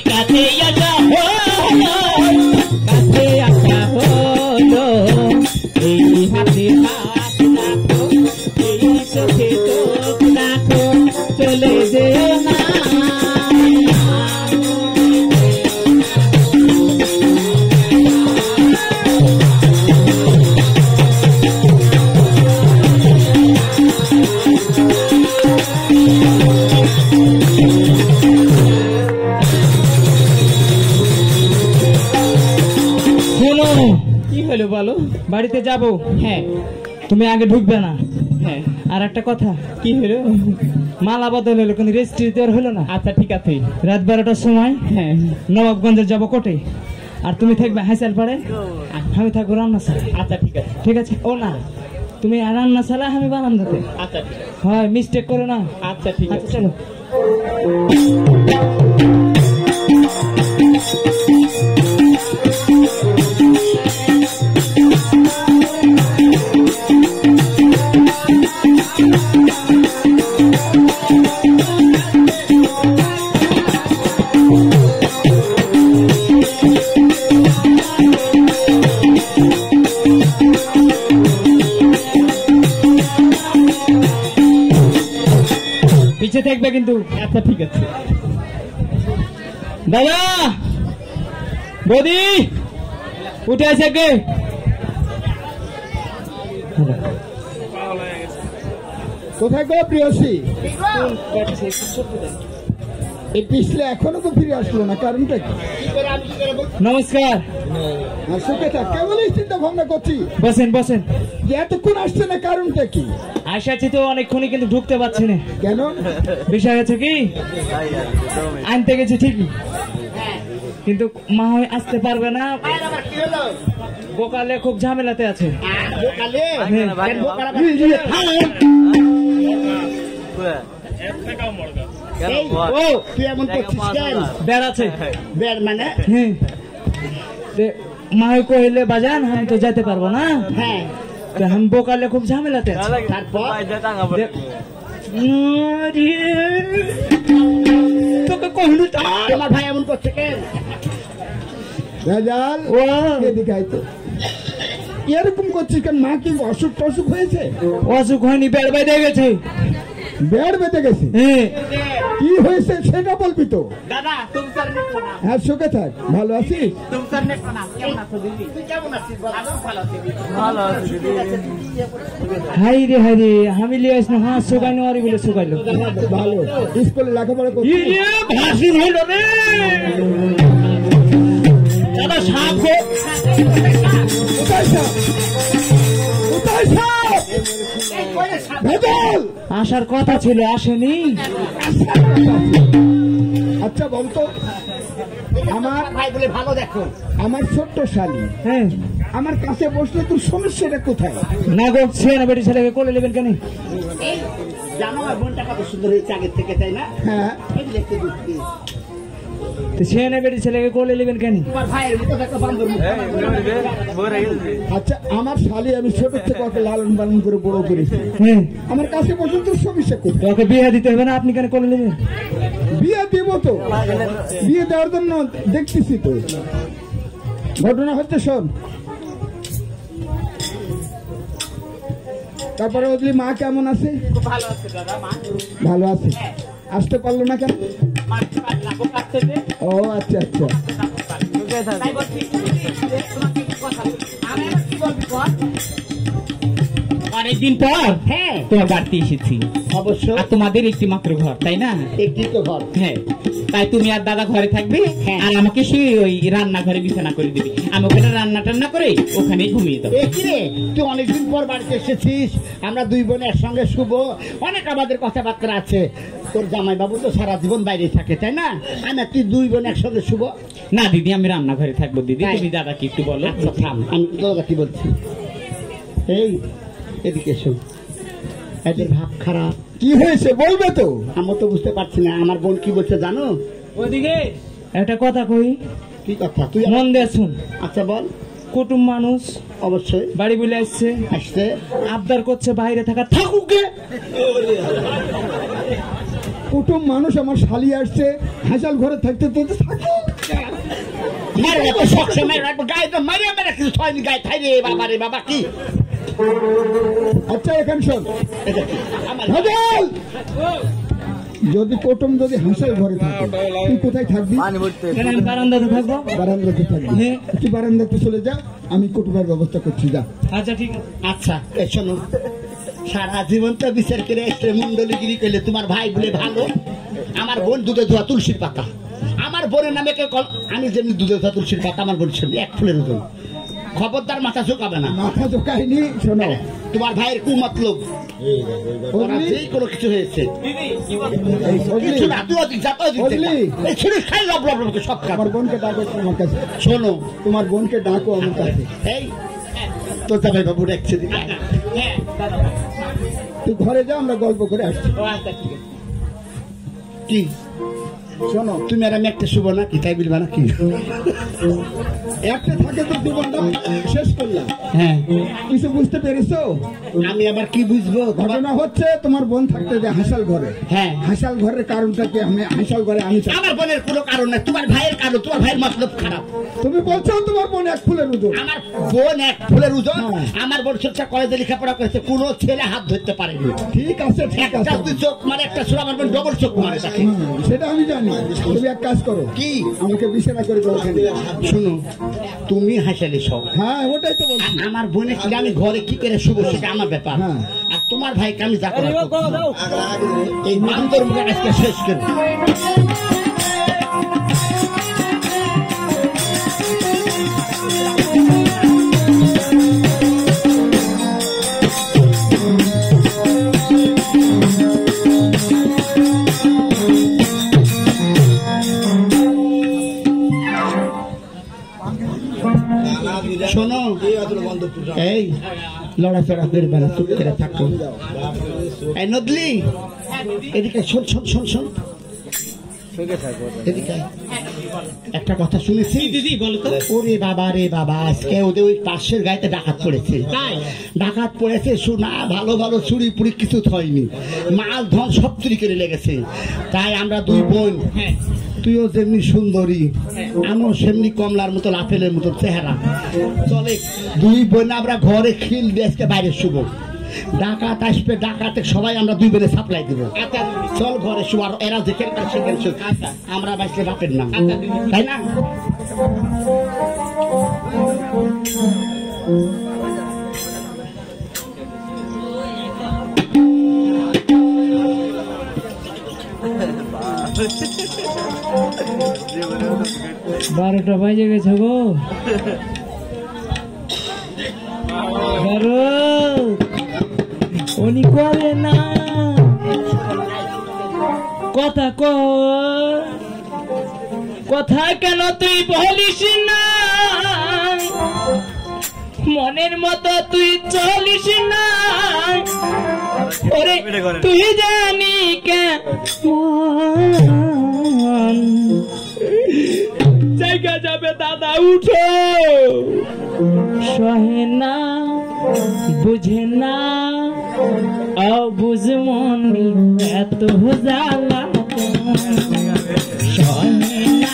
Speaker 3: কাছে আসা হলো কাছে আসা হলো এই হাতে হাত রাখো এই চোখে চোখ রাখো চলে যেও না
Speaker 1: শোনো
Speaker 3: কি হলো বলো
Speaker 1: বাড়িতে যাব
Speaker 3: হ্যাঁ
Speaker 1: তুমি আগে ঢুকবে না
Speaker 3: হ্যাঁ
Speaker 1: আর একটা কথা
Speaker 3: কি হলো
Speaker 1: মালা বদল হলো কিন্তু রেজিস্ট্রি দেওয়ার হলো না
Speaker 3: আচ্ছা ঠিক আছে
Speaker 1: রাত 12টার সময়
Speaker 3: হ্যাঁ
Speaker 1: নবাবগঞ্জে যাব কোটে আর তুমি থাকবে হাইসাল পাড়ে আমি থাকবো রান্নাশালা
Speaker 3: আচ্ছা ঠিক আছে
Speaker 1: ঠিক আছে ও না তুমি রান্নাশালা আমি বারান্দাতে
Speaker 3: আচ্ছা ঠিক আছে
Speaker 1: হয় মিস্টেক করো না
Speaker 3: আচ্ছা ঠিক
Speaker 1: আচ্ছা
Speaker 3: আছে
Speaker 1: চলো পিছে থাকবে কিন্তু
Speaker 3: আচ্ছা ঠিক আছে
Speaker 1: দাদা বৌদি উঠে আছে কে
Speaker 2: কোথায় গো প্রিয়সী এই পিছলে এখনো তো ফিরে আসলো না, কারণটা কি?
Speaker 1: নমস্কার
Speaker 2: আর সুখে থাক, কেবলই চিন্তা ভাবনা করছি
Speaker 1: বসেন বসেন
Speaker 2: যে এতক্ষণ আসছে না, কারণটা কি?
Speaker 1: আইসাছি তো অনেকক্ষণই কিন্তু ঢুকতে পারছি না।
Speaker 2: কেন?
Speaker 1: বিষয় হচ্ছে কি, আনতে গেছি ঠিকই, কিন্তু মা হয় আসতে পারবে না, বোকালে খুব ঝামেলাতে আছে।
Speaker 3: তুই এমন করছিস কেন?
Speaker 1: বেড় আছে,
Speaker 3: বের মানে?
Speaker 1: মা হয় কহিলে বাজান আমি তো যেতে পারবো না।
Speaker 3: হ্যাঁ,
Speaker 1: তো আমি বোকালে খুব ঝামেলাতে আছে।
Speaker 3: তারপর
Speaker 1: তোকে কহিলু
Speaker 3: তোমার ভাই এমন করছে কেন?
Speaker 2: রাজাল এদিকে আয় তো। এরকম করছিস কেন? মা কি অসুখ টসুখ হয়েছে?
Speaker 1: অসুখ হয়নি, বেড় বেঁধে গেছে।
Speaker 2: বেড় বেঁধে গেছে?
Speaker 1: হ্যাঁ।
Speaker 2: কি হয়েছে সেটা বলবি তো।
Speaker 3: দাদা তুমি স্যার নেকো না।
Speaker 2: হ্যাঁ, সুখে থাক। ভালো আছিস?
Speaker 3: তুমি স্যার নেকো না। কেমন আছো দিদি? তুই কেমন আছিস বল? আমি ভালো আছি। ভালো আছি দিদি।
Speaker 1: হাই রে আমি লিয়ে আসলাম। হ্যাঁ, শুকাইনো আরি বলে শুকাইলো।
Speaker 2: ভালো। স্কুলে লেখাপড়া করছিস?
Speaker 1: ভাসিন হইল রে দাদা। সাপ গো,
Speaker 2: কোথায় সাপ? কোথায় সাপ? ভেজাল!
Speaker 1: আসার কথা ছিল, আসেনি।
Speaker 2: আচ্ছা বলতো, আমার
Speaker 3: ভাই বলে ভালো দেখো।
Speaker 2: আমার ছোট্ট শালী
Speaker 1: হ্যাঁ,
Speaker 2: আমার কাছে বসলে তোর সমস্যাটা কোথায়?
Speaker 1: না গো, ছেলে না বেটি ছেলেকে কোলে নেবেন কেন?
Speaker 3: এই জানো আমার বোনটা কত সুন্দর হয়েছে আগের থেকে, তাই না?
Speaker 2: হ্যাঁ,
Speaker 3: এই দেখতে দুঃখী।
Speaker 1: তো ছেলে না বেটি ছেলেকে কোলে নেবেন কেন?
Speaker 3: তোমার ভাইয়ের মতো একটা বান্ধব।
Speaker 2: আচ্ছা আমার শালী আমি ছোট থেকে ওকে লালন পালন করে বড় করেছি।
Speaker 1: হ্যাঁ,
Speaker 2: আমার কাছে বসলে তোর সমস্যা কোথায়?
Speaker 1: তো ওকে বিয়ে দিতে হবে না? আপনি কেন কোলে নেবেন?
Speaker 2: বিয়ে দেব তো, বিয়ে দেওয়ার জন্য দেখতেছি তো। ঘটনা হচ্ছে শোন, তারপরে বললি মা কেমন আছে?
Speaker 3: ভালো আছে দাদা। মা
Speaker 2: ভালো আছে। আসতে পারলো না কেন? ও আচ্ছা আচ্ছা।
Speaker 3: অনেকদিন পর হ্যাঁ তোমার বাড়িতে এসেছি। অবশ্য তোমাদের একটি মাত্র ঘর, তাই না? একটি তো ঘর। হ্যাঁ, তাই তুমি আর দাদা ঘরে থাকবে, আর আমাকে শুয়ে ওই রান্নাঘরে বিছানা করে দিবি। আমি ওখানে রান্না টান্না করে ওখানেই ঘুমিয়ে দেবো। তুই অনেকদিন পর বাড়িতে এসেছিস, আমরা দুই বোন একসঙ্গে শুভ, অনেক আমাদের কথাবার্তা আছে। তোর জামাই বাবু তো সারা জীবন বাইরে থাকে, তাই না? আমি তুই দুই বোন একসঙ্গে শুভ। না দিদি, আমি রান্নাঘরে থাকবো। দিদি তুমি দাদাকে একটু বলো। আমি দাদা কি বলছি, এই এদিকে শোন, এদের ভাব খারাপ।
Speaker 2: কি হয়েছে বলবে তো?
Speaker 3: আমি তো বুঝতে পারছি না। আমার বোন কি বলছে জানো?
Speaker 1: ওইদিকে একটা কথা কই,
Speaker 3: কি কথা? তুই
Speaker 1: মন দিয়ে শুন।
Speaker 3: আচ্ছা বল।
Speaker 1: কুটুম মানুষ
Speaker 3: অবশ্যই
Speaker 1: বাড়ি বলে আসছে,
Speaker 3: আসছে
Speaker 1: আবদার করছে বাইরে থাকা, থাকুক গে।
Speaker 2: কুটুম মানুষ আমার শালী আসছে, হাসাল ঘরে থাকতে তো থাকুক।
Speaker 3: বাবা কি?
Speaker 2: আচ্ছা এখন শোন, যদি কুটুম যদি হাসাল ঘরে থাকে তুই কোথায় থাকবি?
Speaker 1: বারান্দাতে থাকবো।
Speaker 2: বারান্দাতে থাকবি? তুই বারান্দাতে চলে যা, আমি কুটুমের ব্যবস্থা করছি, যা।
Speaker 1: আচ্ছা ঠিক আছে।
Speaker 3: আচ্ছা শোনো, সারা জীবন তো বিচার করে এসে মন্ডলীগিরি করলে তোমার ভাই বলে ভালো, আমার বোন দুধে ধোয়া তুলসীর পাতা। আমার বোনের নামে কেউ আমি যেমনি দুধে ধোয়া তুলসীর পাতা, আমার বোন ছিল এক ফুলের ওজন। খবরদার মাথা ঝোঁকাবে না।
Speaker 2: মাথা ঝোঁকাইনি। শোনো,
Speaker 3: তোমার ভাইয়ের কু মতলব যেই কোনো কিছু হয়েছে
Speaker 2: আমার বোনকে ডাকো তোমার কাছে।
Speaker 3: শোনো,
Speaker 2: তোমার বোনকে ডাকো আমার কাছে।
Speaker 3: এই তোর জামাই বাবু ডাকছে,
Speaker 2: তুই ঘরে যা, আমরা গল্প করে আসছি।
Speaker 3: কি
Speaker 2: শোনো,
Speaker 3: তুমি আর আমি একটা শুভ না কি তাই বলবা না কি?
Speaker 2: একটা থাকে তো জীবনটা শেষ করলাম।
Speaker 3: হ্যাঁ,
Speaker 2: কিছু বুঝতে পেরেছো?
Speaker 3: আমি আবার কি বুঝবো?
Speaker 2: ঘটনা হচ্ছে তোমার বোন থাকতে যে হাসাল ঘরে।
Speaker 3: হ্যাঁ,
Speaker 2: হাসাল ঘরের কারণটা কি? আমি হাসাল ঘরে আমি
Speaker 3: আমার বোনের কোনো কারণ নাই, তোমার ভাইয়ের কারণ। তোমার ভাইয়ের মতলব খারাপ।
Speaker 2: তুমি বলছো তোমার বোন এক ফুলের ওজন।
Speaker 3: আমার বোন এক ফুলের ওজন। আমার বোন ছোট্টা কলেজে লেখাপড়া করেছে, কোনো ছেলে হাত ধরতে পারেনি।
Speaker 2: ঠিক আছে, ঠিক আছে।
Speaker 3: একটা দুই চোখ মানে একটা ছোট, আমার বোন ডবল চোখ মারে তাকে।
Speaker 2: সেটা আমি জানি। তুমি এক কাজ করো,
Speaker 3: কি
Speaker 2: আমাকে বিছানা করে দাও ওখানে।
Speaker 3: শুনো, তুমি হাসালে সব।
Speaker 2: হ্যাঁ, ওটাই তো বলছি।
Speaker 3: আমার বোনের ছিল আমি ঘরে কি করে শুভ, সেটা আমার ব্যাপার। আর তোমার ভাইকে আমি যা করে এই বান্দর মুখে আজকে শেষ করবো।
Speaker 4: শোনো এই লড়াচড়া করবে না, চুপ করে থাকো। এই নদলি এদিকে শোন শোন শোন শোন, এদিকে একটা কথা শুনেছি
Speaker 3: দিদি বলো তো।
Speaker 4: ওরে বাবা রে বাবা, আজকে ওদের ওই পাশের গাড়িতে ডাকাত পড়েছে। ডাকাত পড়েছে, শোনা ভালো ভালো চুরি পুরি কিছু হয়নি, মাল ধন সব চুরি করে লেগেছে। তাই আমরা দুই বোন, তুইও যেমনি সুন্দরী আমিও সেমনি কমলার মতো আপেলের মতো চেহারা, চলে দুই বোন আমরা ঘরে খিল দিয়ে আজকে বাইরে শুভ। ডাকাত আসবে, ডাকাতে সবাই আমরা দুই বোনে সাপ্লাই দিব। চল ঘরে শুভ, আর এরা যেখানে সেখানে শুভ। আমরা বাঁচলে বাপের নাম, তাই না?
Speaker 1: বারোটা বাজে গেছে গো। উনি করে না কথা কথা কেন তুই বলিস না, মনের মতো তুই চলিস না, ওরে তুই জানি কেমন জায়গা যাবে দাদা, উঠো। সহে না বুঝে না অবুঝ মন এত জ্বালা, সহে না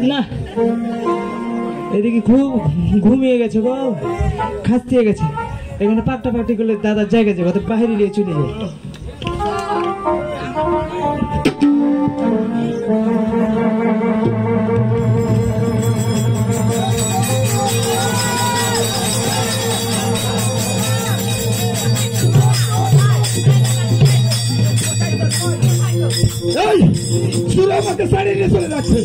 Speaker 1: না, এদিকে খুব ঘুমিয়ে গেছে গো, খাসিয়ে গেছে। এখানে পাকটা পাকটি করলে দাদার জায়গা যাবে, বাহিরে নিয়ে চলে যাবে।
Speaker 2: আমাকে সারিয়ে নিয়ে চলে যাচ্ছে।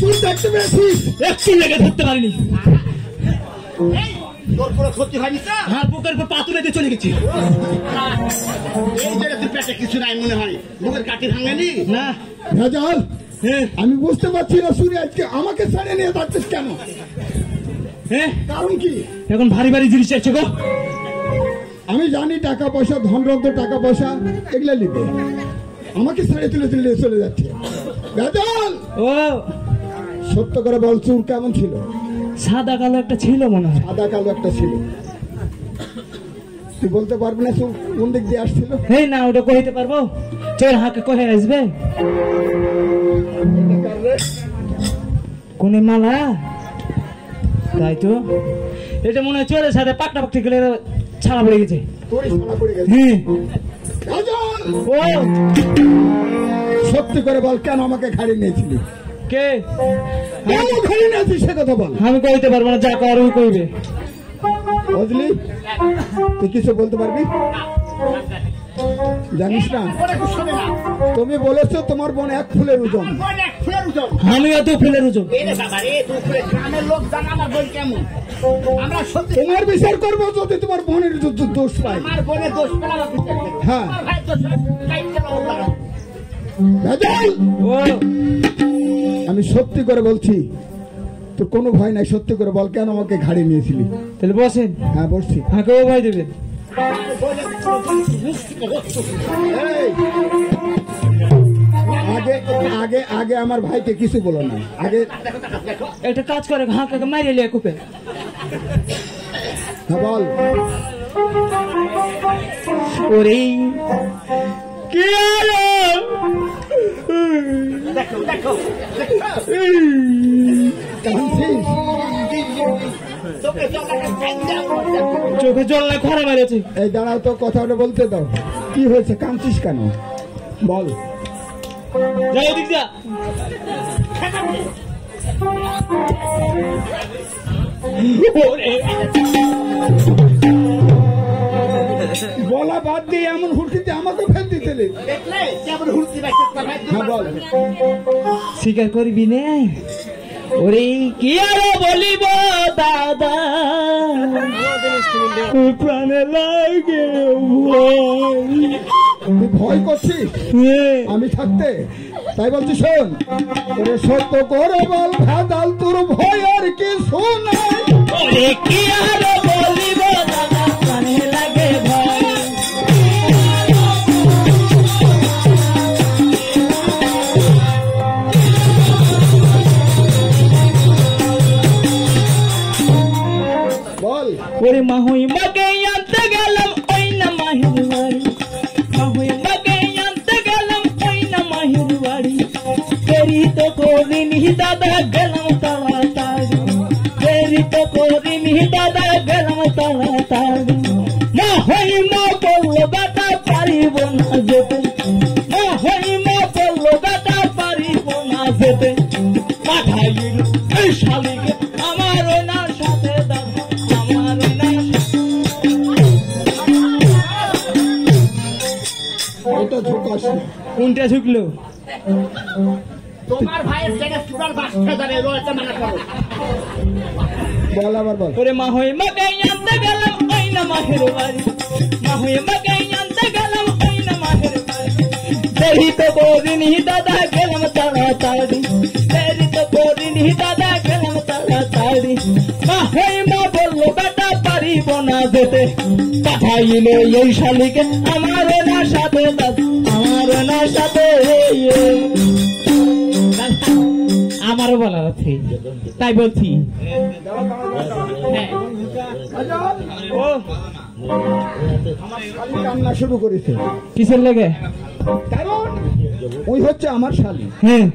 Speaker 2: তুই দেখতে পেয়েছিস?
Speaker 1: একটু লেগে ধরতে পারিনি।
Speaker 4: তোর কোনো ক্ষতি হয়নি তো?
Speaker 1: হ্যাঁ, বুকের উপর পা তুলে দিয়ে চলে গেছি।
Speaker 4: এই যে তুই পেটে কিছু নাই মনে হয়, বুকের কাটি ভাঙেনি
Speaker 1: না।
Speaker 2: রাজাল, আমি বুঝতে পারছি না, শুনে আজকে আমাকে সারিয়ে নিয়ে যাচ্ছিস কেন?
Speaker 1: হ্যাঁ,
Speaker 2: কারণ কি?
Speaker 1: এখন ভারী ভারী জিনিস আছে গো।
Speaker 2: আমি জানি টাকা পয়সা, ধনরত্ন টাকা পয়সা এগুলা নিবে, আমাকে সারিয়ে তুলে তুলে চলে যাচ্ছে। রাজাল,
Speaker 1: ও
Speaker 2: সত্য করে বল, চুল কেমন ছিল?
Speaker 1: সাদা কালো একটা ছিল মনে হয়।
Speaker 2: সাদা কালো একটা ছিল। তুই বলতে পারবি না চুল কোন দিক দিয়ে আসছিল?
Speaker 1: হ্যাঁ, না ওটা কইতে পারবো। চোর হাঁকে কহে আসবে কোনে মালা, তাই তো। এটা মনে হয় চোরের সাথে পাকটা পাকটি গেলে ছাড়া পড়ে গেছে।
Speaker 2: তোরই ছাড়া পড়ে গেছে।
Speaker 1: হ্যাঁ,
Speaker 2: রাজাল,
Speaker 1: ও
Speaker 2: সত্যি করে বল, কেন আমাকে ঘাড়ি নিয়েছিলি?
Speaker 1: কে
Speaker 2: কেন ঘাড়ি নিয়েছিস সে কথা বল।
Speaker 1: আমি কইতে পারবো না, যা কর ওই কইবে।
Speaker 2: বুঝলি? তুই কিছু বলতে পারবি? জানিস না, তুমি বলেছো তোমার বোন 1 ফুলের ওজন।
Speaker 1: আমিও 2 ফুলের ওজন।
Speaker 2: তোমার বিচার করবো যদি তোমার বোনের দোষ পাই। হ্যাঁ
Speaker 1: ও
Speaker 2: আমি সত্যি করে বলছি, তোর কোনো ভয় নাই, সত্যি করে বল কেন আমাকে ঘাড়ি নিয়েছিলি?
Speaker 1: তাহলে বসেন।
Speaker 2: হ্যাঁ বসছি।
Speaker 1: হ্যাঁ কেউ ভাই দেবেন।
Speaker 2: আগে আগে আগে আমার ভাইকে কিছু বলো না। আগে
Speaker 1: একটা কাজ করে, ঘা কাকে মারিয়ে লিয়ে কুপে।
Speaker 2: হ্যাঁ বল।
Speaker 1: ওরে কি আলো
Speaker 2: কাঁদছিস?
Speaker 1: চোখে জল না, খরা মেরেছে।
Speaker 2: এই দাঁড়াও তো, কথাটা বলতে দাও। কি হয়েছে, কাঁদছিস কেন বল?
Speaker 1: যাই ওদিক যা।
Speaker 2: বলা বাদ দিয়ে এমন হুড়কিতে আমাকে ফেল দিতে। হ্যাঁ বল।
Speaker 1: স্বীকার করবি নে? ওরে কি আর বলিব দাদা, প্রাণে লাগে
Speaker 2: তুই ভয় করছিস আমি থাকতে, তাই বলছি শোন। ওরে সত্য করে বল ভাদাল, তোর ভয় আর কি শোনা?
Speaker 1: ওরে কি আর বলিব দাদা, প্রাণে লাগে ভয়।
Speaker 2: বল।
Speaker 1: ওরে মাহুই মাকে আনতে গেলাম ওই না মাহির বাড়ি, মাহুই মাকে আনতে গেলাম ওই না মাহির বাড়ি। দেরি তো করিনি দাদা গেলাম তাড়াতাড়ি, দেরি তো করিনি দাদা গেলাম তাড়াতাড়ি। মাহুই মা বললো বেটা পারিব না যেতে, মাহুই মা বললো বেটা পারিব না যেতে। পাঠাইল এই শালিকে আমার না সাথে দাদা, আমার না।
Speaker 2: ওটা ঝুঁকাস না।
Speaker 1: কোনটা ঝুঁকলো?
Speaker 4: তোমার ভাইয়ের জায়গায় চূড়ার বাসটা দাঁড়িয়ে রয়েছে মানে করো।
Speaker 2: বল আবার বল।
Speaker 1: ওরে মা হয়ে মাকে আনতে গেলাম ওই না মাহের বাড়ি, মা হয়ে মাকে আনতে গেলাম ওই না মাহের বাড়ি। দেরি তো করিনি দাদা গেলাম তাড়াতাড়ি, দেরি তো করিনি দাদা গেলাম তাড়াতাড়ি। মা হয়ে মা বললো বেটা পারিব না যেতে, পাঠাইলে এই শালিকে আমার না সাথে দাদা, আমার না সাথে। আমারও বলার আছে তাই বলছি। হ্যাঁ ও
Speaker 2: কান্না শুরু করেছে
Speaker 1: কিসের লেগে?
Speaker 2: কারণ ওই হচ্ছে আমার শালি।
Speaker 1: হ্যাঁ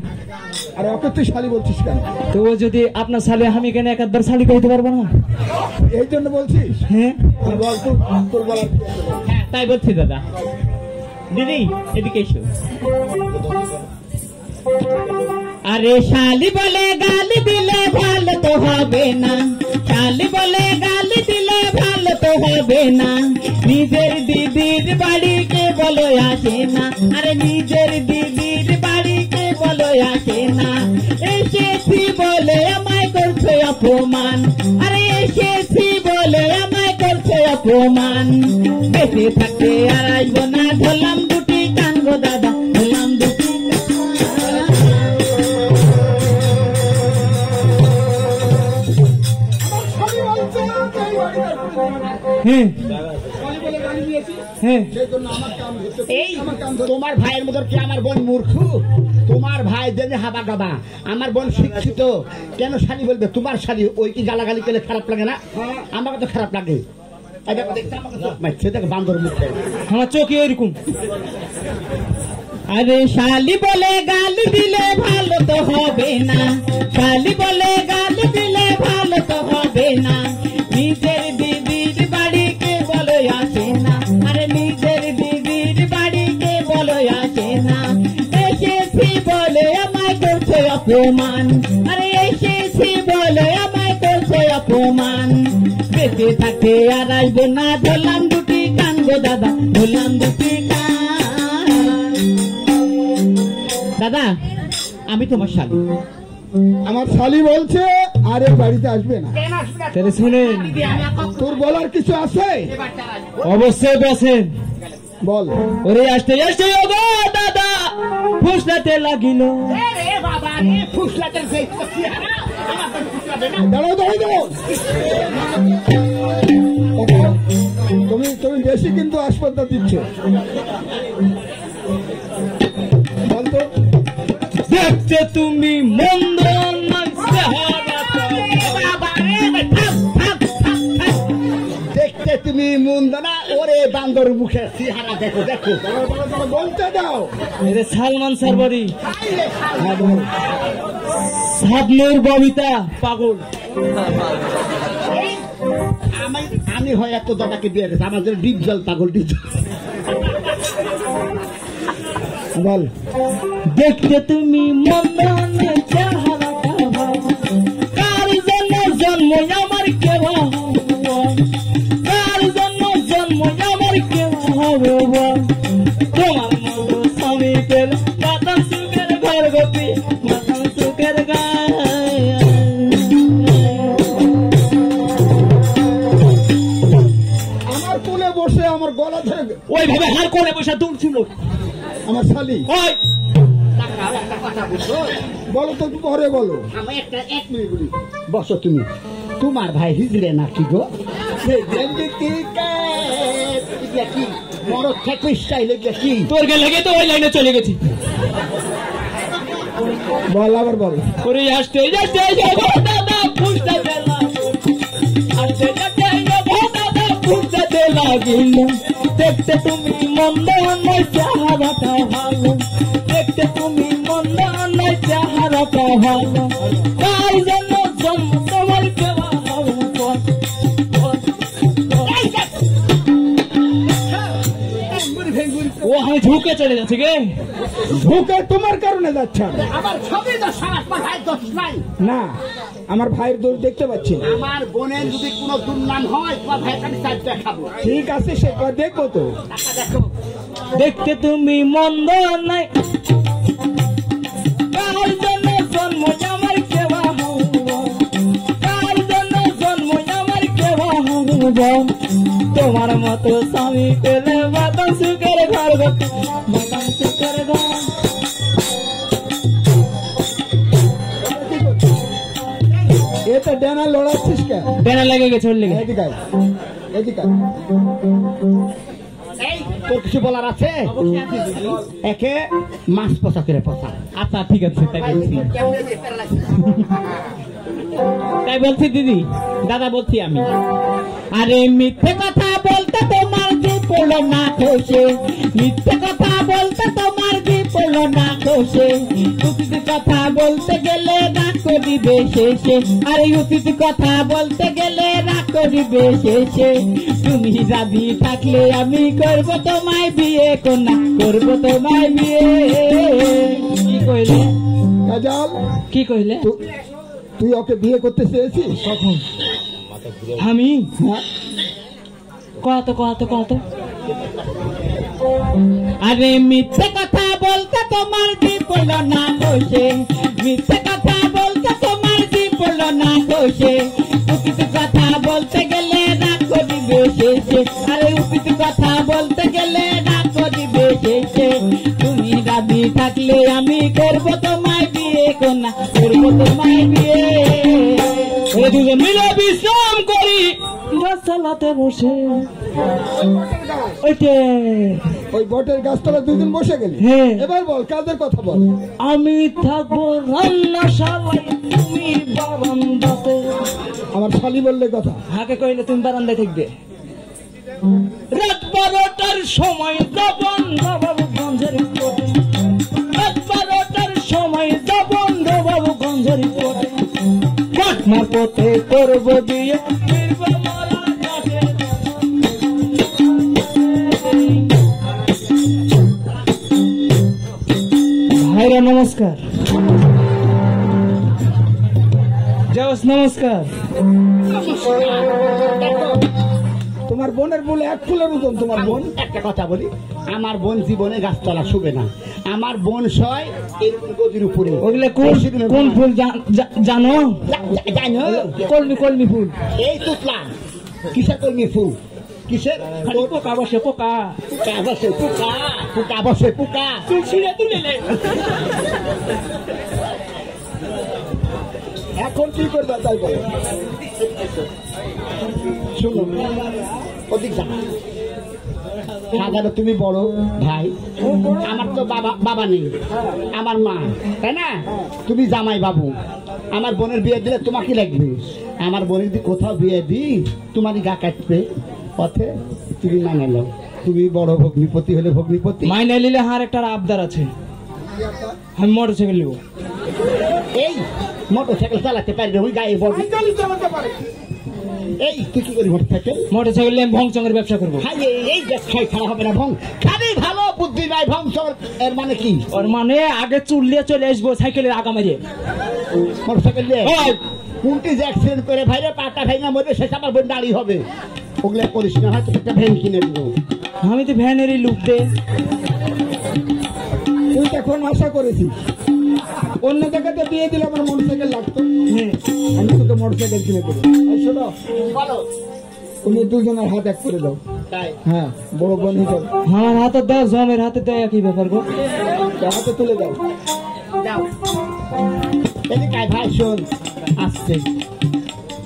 Speaker 2: আর ওকে তুই শালি বলছিস কেন?
Speaker 1: তো ও যদি আপনার শালি, আমি কেন একবার শালি কইতে পারবো না?
Speaker 2: এই জন্য বলছিস?
Speaker 1: হ্যাঁ
Speaker 2: বল তোর বলার।
Speaker 3: হ্যাঁ তাই বলছি দাদা। দিদি এদিকে এসো। আরে শালি বলে গালি দিলে ভালো তো হবে না, শালি বলে গালি দিলে ভালো তো হবে না। নিজের দিদির বাড়িকে বলো আসে না, আরে নিজের দিদির বাড়িকে বলো আসে না। এসেছি বলে আমায় করছে অপমান, আরে এসেছি বলে আমায় করছে অপমান। বেঁচে থাকতে আর আসবো না, ধরলাম দুটি কান গো দাদা, ধরলাম দুটি।
Speaker 1: হ্যাঁ হ্যাঁ
Speaker 4: এই তোমার ভাইয়ের মতো কি আমার বোন মূর্খ? তোমার ভাই জেনে হাবা গাবা, আমার বোন শিক্ষিত, কেন শালি বলবে? তোমার শালি ওই কি গালাগালি করলে খারাপ লাগে না? আমাকে তো খারাপ লাগে। বান্দর মুখ,
Speaker 1: আমার চোখে ওইরকম।
Speaker 3: আরে শালি বলে গালি দিলে ভালো তো হবে না, শালি বলে গালি দিলে ভালো তো হবে না। নিজের দিদির বাড়িকে বলো আসে না, আরে নিজের দিদির বাড়িকে বলো আসে না। এসেছি অপমান, আরে এসেছি বলে আমায় করছে অপমান। বেঁচে থাকে আর আসবো না, ধরলাম দুটি কান গো দাদা, ধরলাম দুটি কান। দাদা আমি তোমার শালী।
Speaker 2: আমার শালি বলছে আরে বাড়িতে আসবে না।
Speaker 1: তাহলে শুনেন,
Speaker 2: তোর বলার কিছু আছে?
Speaker 1: অবশ্যই বসেন।
Speaker 2: বল।
Speaker 1: ওরে আসতে আসতে ওগো দাদা ফুসলাতে লাগিল।
Speaker 2: দাঁড়াও দাঁড়াও দাঁড়াও, তুমি বেশি কিন্তু আসপর্দা দিচ্ছ। বলতো,
Speaker 1: দেখতে তুমি মন্দ নয়,
Speaker 4: দেখতে তুমি মন্দ না, ওরে বান্দর মুখে চেহারা দেখো দেখো।
Speaker 2: বলতে দাও।
Speaker 1: এটা সালমান সারবারি, সাবনুর ববিতা পাগল।
Speaker 4: আমি হয় এত দাদাকে দিয়ে গেছে, আমাদের ডিপ জল পাগল ডিপ।
Speaker 2: বল।
Speaker 1: দেখতে তুমি মন্দ নয়, চেহারাটা ভালো, কার জন্য জন্ম আমার কে ভালো, কার জন্য জন্ম আমার কে ভালো। তোমার মতো স্বামী পেল মাতাম সুখের ঘর গোপী, মাতাম সুখের গায়।
Speaker 2: আমার কোলে বসে আমার গলা ধরে
Speaker 1: ওইভাবে হার করে বসে তুলছিল
Speaker 2: আমার শালি।
Speaker 1: ওই
Speaker 2: বলো তো, পরে বলো।
Speaker 4: আমি একটা 1 মিনিট বলি, বসো তুমি। তোমার ভাই হিজড়ে নাকি গো? কি মরদ থেকে স্টাইলে কি
Speaker 1: তোর গে লেগে তো ওই লাইনে চলে গেছি।
Speaker 2: বল আবার বল।
Speaker 1: ওরে আসতে আসতে যাবো দাদা ফুসতে লাগিল, আসতে আসতে যাবো দাদা ফুসতে লাগিল। দেখতে তুমি মন্দ নয়, চেহারাটা ভালো, দেখতে তুমি মন্দ নয়, চেহারাটা ভালো, কার জন্য জন্ম তোমার কে ভালো। ও আমি ঝুঁকে চলে যাচ্ছি গে।
Speaker 2: ঝুঁকে তোমার কারণে যাচ্ছে।
Speaker 4: আমার ছবি তো সারা ভাই দোষ নাই
Speaker 2: না, আমার ভাইয়ের দোষ দেখতে পাচ্ছি না।
Speaker 4: আমার বোনের যদি কোনো দুর্নাম হয়, তোমার ভাইকে আমি সাইড দেখাবো।
Speaker 2: ঠিক আছে, সেটা দেখো তো।
Speaker 4: দেখো
Speaker 1: দেখতে তুমি মন্দ নাই, কার জন্য জন্ম আমার কে ভালো, কার জন্য জন্ম আমার কে ভালো। তোমার মতো স্বামী পেলে মাতাম সুখের ঘর গোপী, মাতাম সুখের ঘর।
Speaker 2: এ তো ডেনা লড়াচ্ছিস কে?
Speaker 1: বেড়া লেগে গেছে ওর লেগে।
Speaker 2: এদিকে আয়, এদিকে আয়।
Speaker 4: এই তোর কিছু বলার আছে? একে মাছ পচা করে পচা।
Speaker 3: আচ্ছা ঠিক আছে, তাই বলছি, তাই বলছি দিদি, দাদা বলছি আমি। আরে মিথ্যে কথা বলতে তোমার কি পড়লো না খোসে, মিথ্যে কথা বলতে তোমার কি পড়লো না খোসে। উচিত কথা বলতে গেলে রাগ করিবে শেষে, আরে উচিত কথা বলতে গেলে রাগ করিবে শেষে। তুমি রাজি থাকলে আমি করব তোমায় বিয়ে, কন্যা করব তোমায় বিয়ে।
Speaker 1: কি কইলে?
Speaker 2: কাজল,
Speaker 1: কি কইলে?
Speaker 2: তুই ওকে বিয়ে করতে চেয়েছিস?
Speaker 1: কখন? আমি
Speaker 2: হ্যাঁ,
Speaker 1: কত
Speaker 3: আরে মিথ্যে কথা বলতে তোমার কি পড়লো না খোসে, মিথ্যে কথা বলতে তোমার কি পড়লো না খোসে। উচিত কথা বলতে গেলে রাগ করিবে শেষে, আরে উচিত কথা বলতে গেলে রাগ করিবে শেষে। তুমি রাজি থাকলে আমি করব তোমায় বিয়ে, কন্যা করব তোমায় বিয়ে।
Speaker 1: ওরা দুজন মিলে বিশ্রাম করি গাছতলাতে বসে। ওইটে
Speaker 2: ওই বটের গাছতলা দুদিন বসে গেলি।
Speaker 1: হ্যাঁ।
Speaker 2: এবার বল, কাদের কথা বল।
Speaker 1: আমি থাকবো রান্নাশালায়, তুমি বারান্দাতে।
Speaker 2: আমার শালি বললে কথা।
Speaker 1: হাকে কইলে তুমি বারান্দায় থাকবে। রাত 12টার সময় যাবন বাবুগঞ্জের কোটে, রাত 12টার সময় যাবন বাবুগঞ্জের কোটে। পাটনার পথে করব বিয়ে, ফিরবো মারা ঘাটে। ভাইরা নমস্কার। জোস নমস্কার।
Speaker 2: তোমার বোনের বলে এক ফুলের মতন তোমার বোন।
Speaker 4: একটা কথা বলি, আমার বোন জীবনে গাছতলা শুবে না, আমার বোন সয় এরকম গদির উপরে।
Speaker 1: ওগুলো কোন ফুল জানো?
Speaker 4: জানো?
Speaker 1: কলমি কলমি ফুল।
Speaker 4: এই তুতলা কিসের কলমি ফুল? কিসের?
Speaker 1: পোকা বসে পোকা।
Speaker 4: পোকা বসে পোকা, পোকা বসে পোকা।
Speaker 2: এখন কি করবে তাই বলো?
Speaker 4: শুনো, ওদিক যা। সাধারণ তুমি বড় ভাই, আমার তো বাবা নেই, আমার মা, তাই না? তুমি জামাই বাবু, আমার বোনের বিয়ে দিলে তোমাকে লাগবে। আমার বোনের যদি কোথাও বিয়ে দিই তোমারই গা কাটবে পথে, তুমি মানে লো। তুমি বড় ভগ্নিপতি হলে ভগ্নিপতি।
Speaker 1: মাইনে নিলে হার একটা আবদার আছে, আমি মোটরসাইকেল নেবো।
Speaker 4: এই মোটরসাইকেল চালাতে পারবে? ওই গায়ে বড় এই তুই কি করি মোটরসাইকেল?
Speaker 1: মোটরসাইকেল নিয়ে ভংচঙের ব্যবসা করবো।
Speaker 4: এই ব্যবসায় খারাপ হবে না। ভং খালি ভালো বুদ্ধি নাই, ভংসর এর মানে কি?
Speaker 1: ওর মানে আগে চুল দিয়ে চলে আসবো সাইকেলের আগা মারিয়ে।
Speaker 4: মোটরসাইকেল দিয়ে কোনটি যে অ্যাক্সিডেন্ট করে ভাইরে পাটা ভাইনা মরবে, শেষ আমার বোন দাঁড়িয়ে হবে। ওগুলো করিস না, হয়তো একটা ভ্যান কিনে দেবো।
Speaker 1: আমি তো ভ্যানেরই লুক দে।
Speaker 2: তুই এখন আশা করেছিস অন্য জায়গাতে বিয়ে দিলে আমার মোটরসাইকেল লাগতো, আমি তোকে মোটরসাইকেল কিনে দেবো। শোনো,
Speaker 4: বলো
Speaker 2: তুমি দুজনের হাত এক করে দাও।
Speaker 4: তাই
Speaker 2: হ্যাঁ, বড় বোন হিসাবে
Speaker 1: আমার হাতে দাও, জমের হাতে দেয় একই ব্যাপার গো।
Speaker 2: হাতে তুলে দাও।
Speaker 4: দাও এদিকে আয় ভাই, শোন আসছে,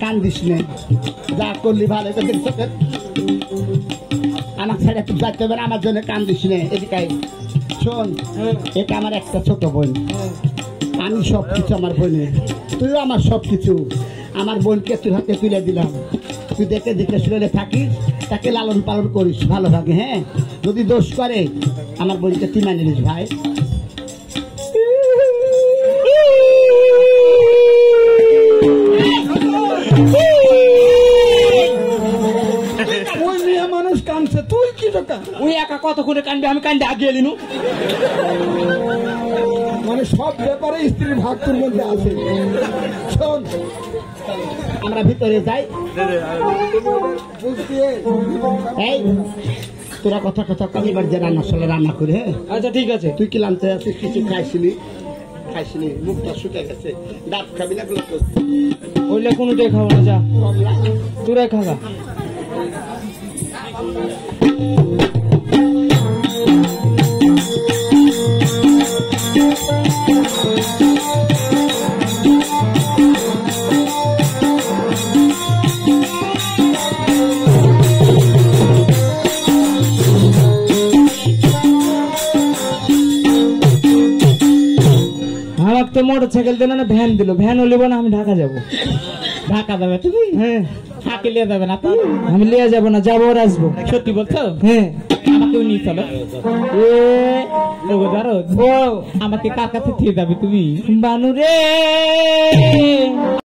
Speaker 4: কান্দিস নে, যা করলি ভালো। আমার ছেড়ে তুই যাইতে হবে না, আমার জন্য কান্দিস নে। এদিকে আয়, শোন, এটা আমার একটা ছোট বোন, আমি সবকিছু আমার বোনের, তুইও আমার সবকিছু। আমার বোনকে তুই হাতে তুলে দিলাম, তুই দেখে দেখে শুনে থাকিস, তাকে লালন পালন করিস ভালোভাবে। হ্যাঁ, যদি দোষ করে আমার বোনকে তুই মানে নিস ভাই।
Speaker 2: ওই মেয়ে মানুষ কানছে, তুই কি টাকা?
Speaker 1: ওই একা কত করে কানবে, আমি কান্দে আগিয়ে নিনু।
Speaker 2: মানে সব ব্যাপারে স্ত্রীর ভাগ তোর মধ্যে আছে। শোন,
Speaker 4: আমরা ভিতরে যাই। এই তোরা কথা কথা কালি বাড়ি যে রান্না চলে রান্না করে। হ্যাঁ
Speaker 1: আচ্ছা ঠিক আছে।
Speaker 4: তুই কি লানতে আছিস? কিছু খাইছিলি? খাইছিলি, মুখটা শুকে গেছে, ডাব খাবি না?
Speaker 1: ওইলে কোনোটাই খাবো না, যা তোরাই খাগা। আমাকে তো মোটরসাইকেল দিল না, ভ্যান দিল। ভ্যান হলিব না, আমি ঢাকা যাবো।
Speaker 3: ঢাকা যাবে তুমি?
Speaker 1: হ্যাঁ।
Speaker 3: ফাঁকে লিয়ে যাবে না তুমি?
Speaker 1: আমি লিয়ে যাবো না, যাবো আর আসবো।
Speaker 3: সত্যি বলছো?
Speaker 1: হ্যাঁ।
Speaker 3: আমাকেও নিয়ে চলো। আমাকে কার কাছে থেকে যাবে তুমি?
Speaker 1: বানু রে।